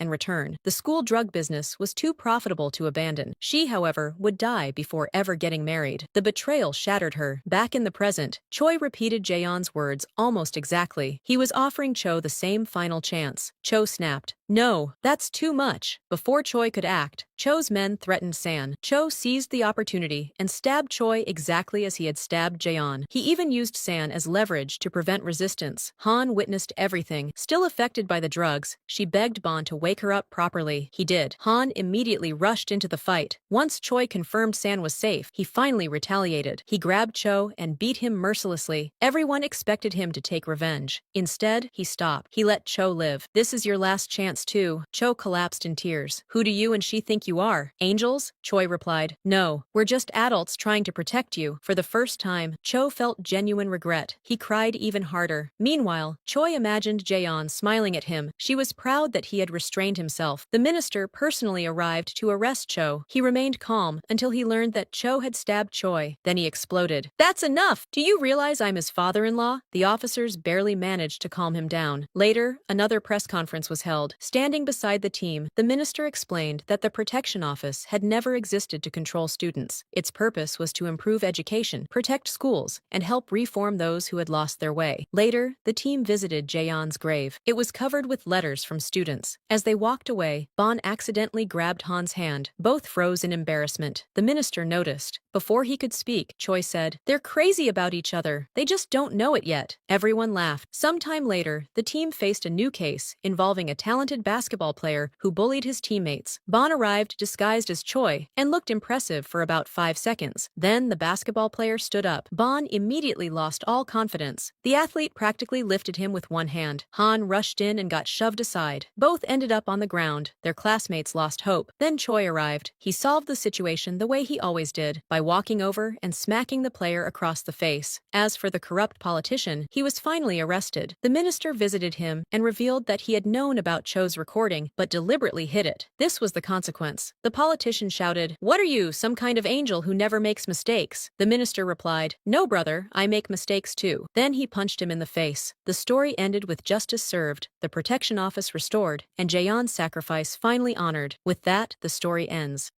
and return. The school drug business was too profitable to abandon. She, however, would die before ever getting married. The betrayal shattered her. Back in the present, Choi repeated Jaeon's words almost exactly. He was offering Cho the same final chance. Cho snapped, "No, that's too much." Before Choi could act, Cho's men threatened San. Cho seized the opportunity and stabbed Choi exactly as he had stabbed Jaeon. He even used San as leverage to prevent resistance. Han witnessed everything. Still affected by the drugs, she begged Bon to wake her up properly. He did. Han immediately rushed into the fight. Once Choi confirmed San was safe, he finally retaliated. He grabbed Cho and beat him mercilessly. Everyone expected him to take revenge. Instead, he stopped. He let Cho live. "This is your last chance too." Cho collapsed in tears. "Who do you and she think you are? Angels?" Choi replied. "No, we're just adults trying to protect you." For the first time, Cho felt genuine regret. He cried even harder. Meanwhile, Choi imagined Jaeon smiling at him. She was proud that he had restrained himself. The minister personally arrived to arrest Cho. He remained calm until he learned that Cho had stabbed Choi. Then he exploded. "That's enough! Do you realize I'm his father-in-law?" The officers barely managed to calm him down. Later, another press conference was held. Standing beside the team, the minister explained that the protection office had never existed to control students. Its purpose was to improve education, protect schools, and help reform those who had lost their way. Later, the team visited Jaeon's grave. It was covered with letters from students. As they walked away, Bon accidentally grabbed Han's hand. Both froze in embarrassment. The minister noticed. Before he could speak, Choi said, "They're crazy about each other. They just don't know it yet." Everyone laughed. Sometime later, the team faced a new case involving a talented basketball player who bullied his teammates. Bon arrived disguised as Choi and looked impressive for about 5 seconds. Then the basketball player stood up. Bon immediately lost all confidence. The athlete practically lifted him with one hand. Han rushed in and got shoved aside. Both ended up on the ground. Their classmates lost hope. Then Choi arrived. He solved the situation the way he always did, by walking over and smacking the player across the face. As for the corrupt politician, he was finally arrested. The minister visited him and revealed that he had known about Cho's recording but deliberately hid it. This was the consequence. The politician shouted, "What are you, some kind of angel who never makes mistakes?" The minister replied, "No, brother, I make mistakes too." Then he punched him in the face. The story ended with justice served, the protection office restored, and Jaeon's sacrifice finally honored. With that, the story ends.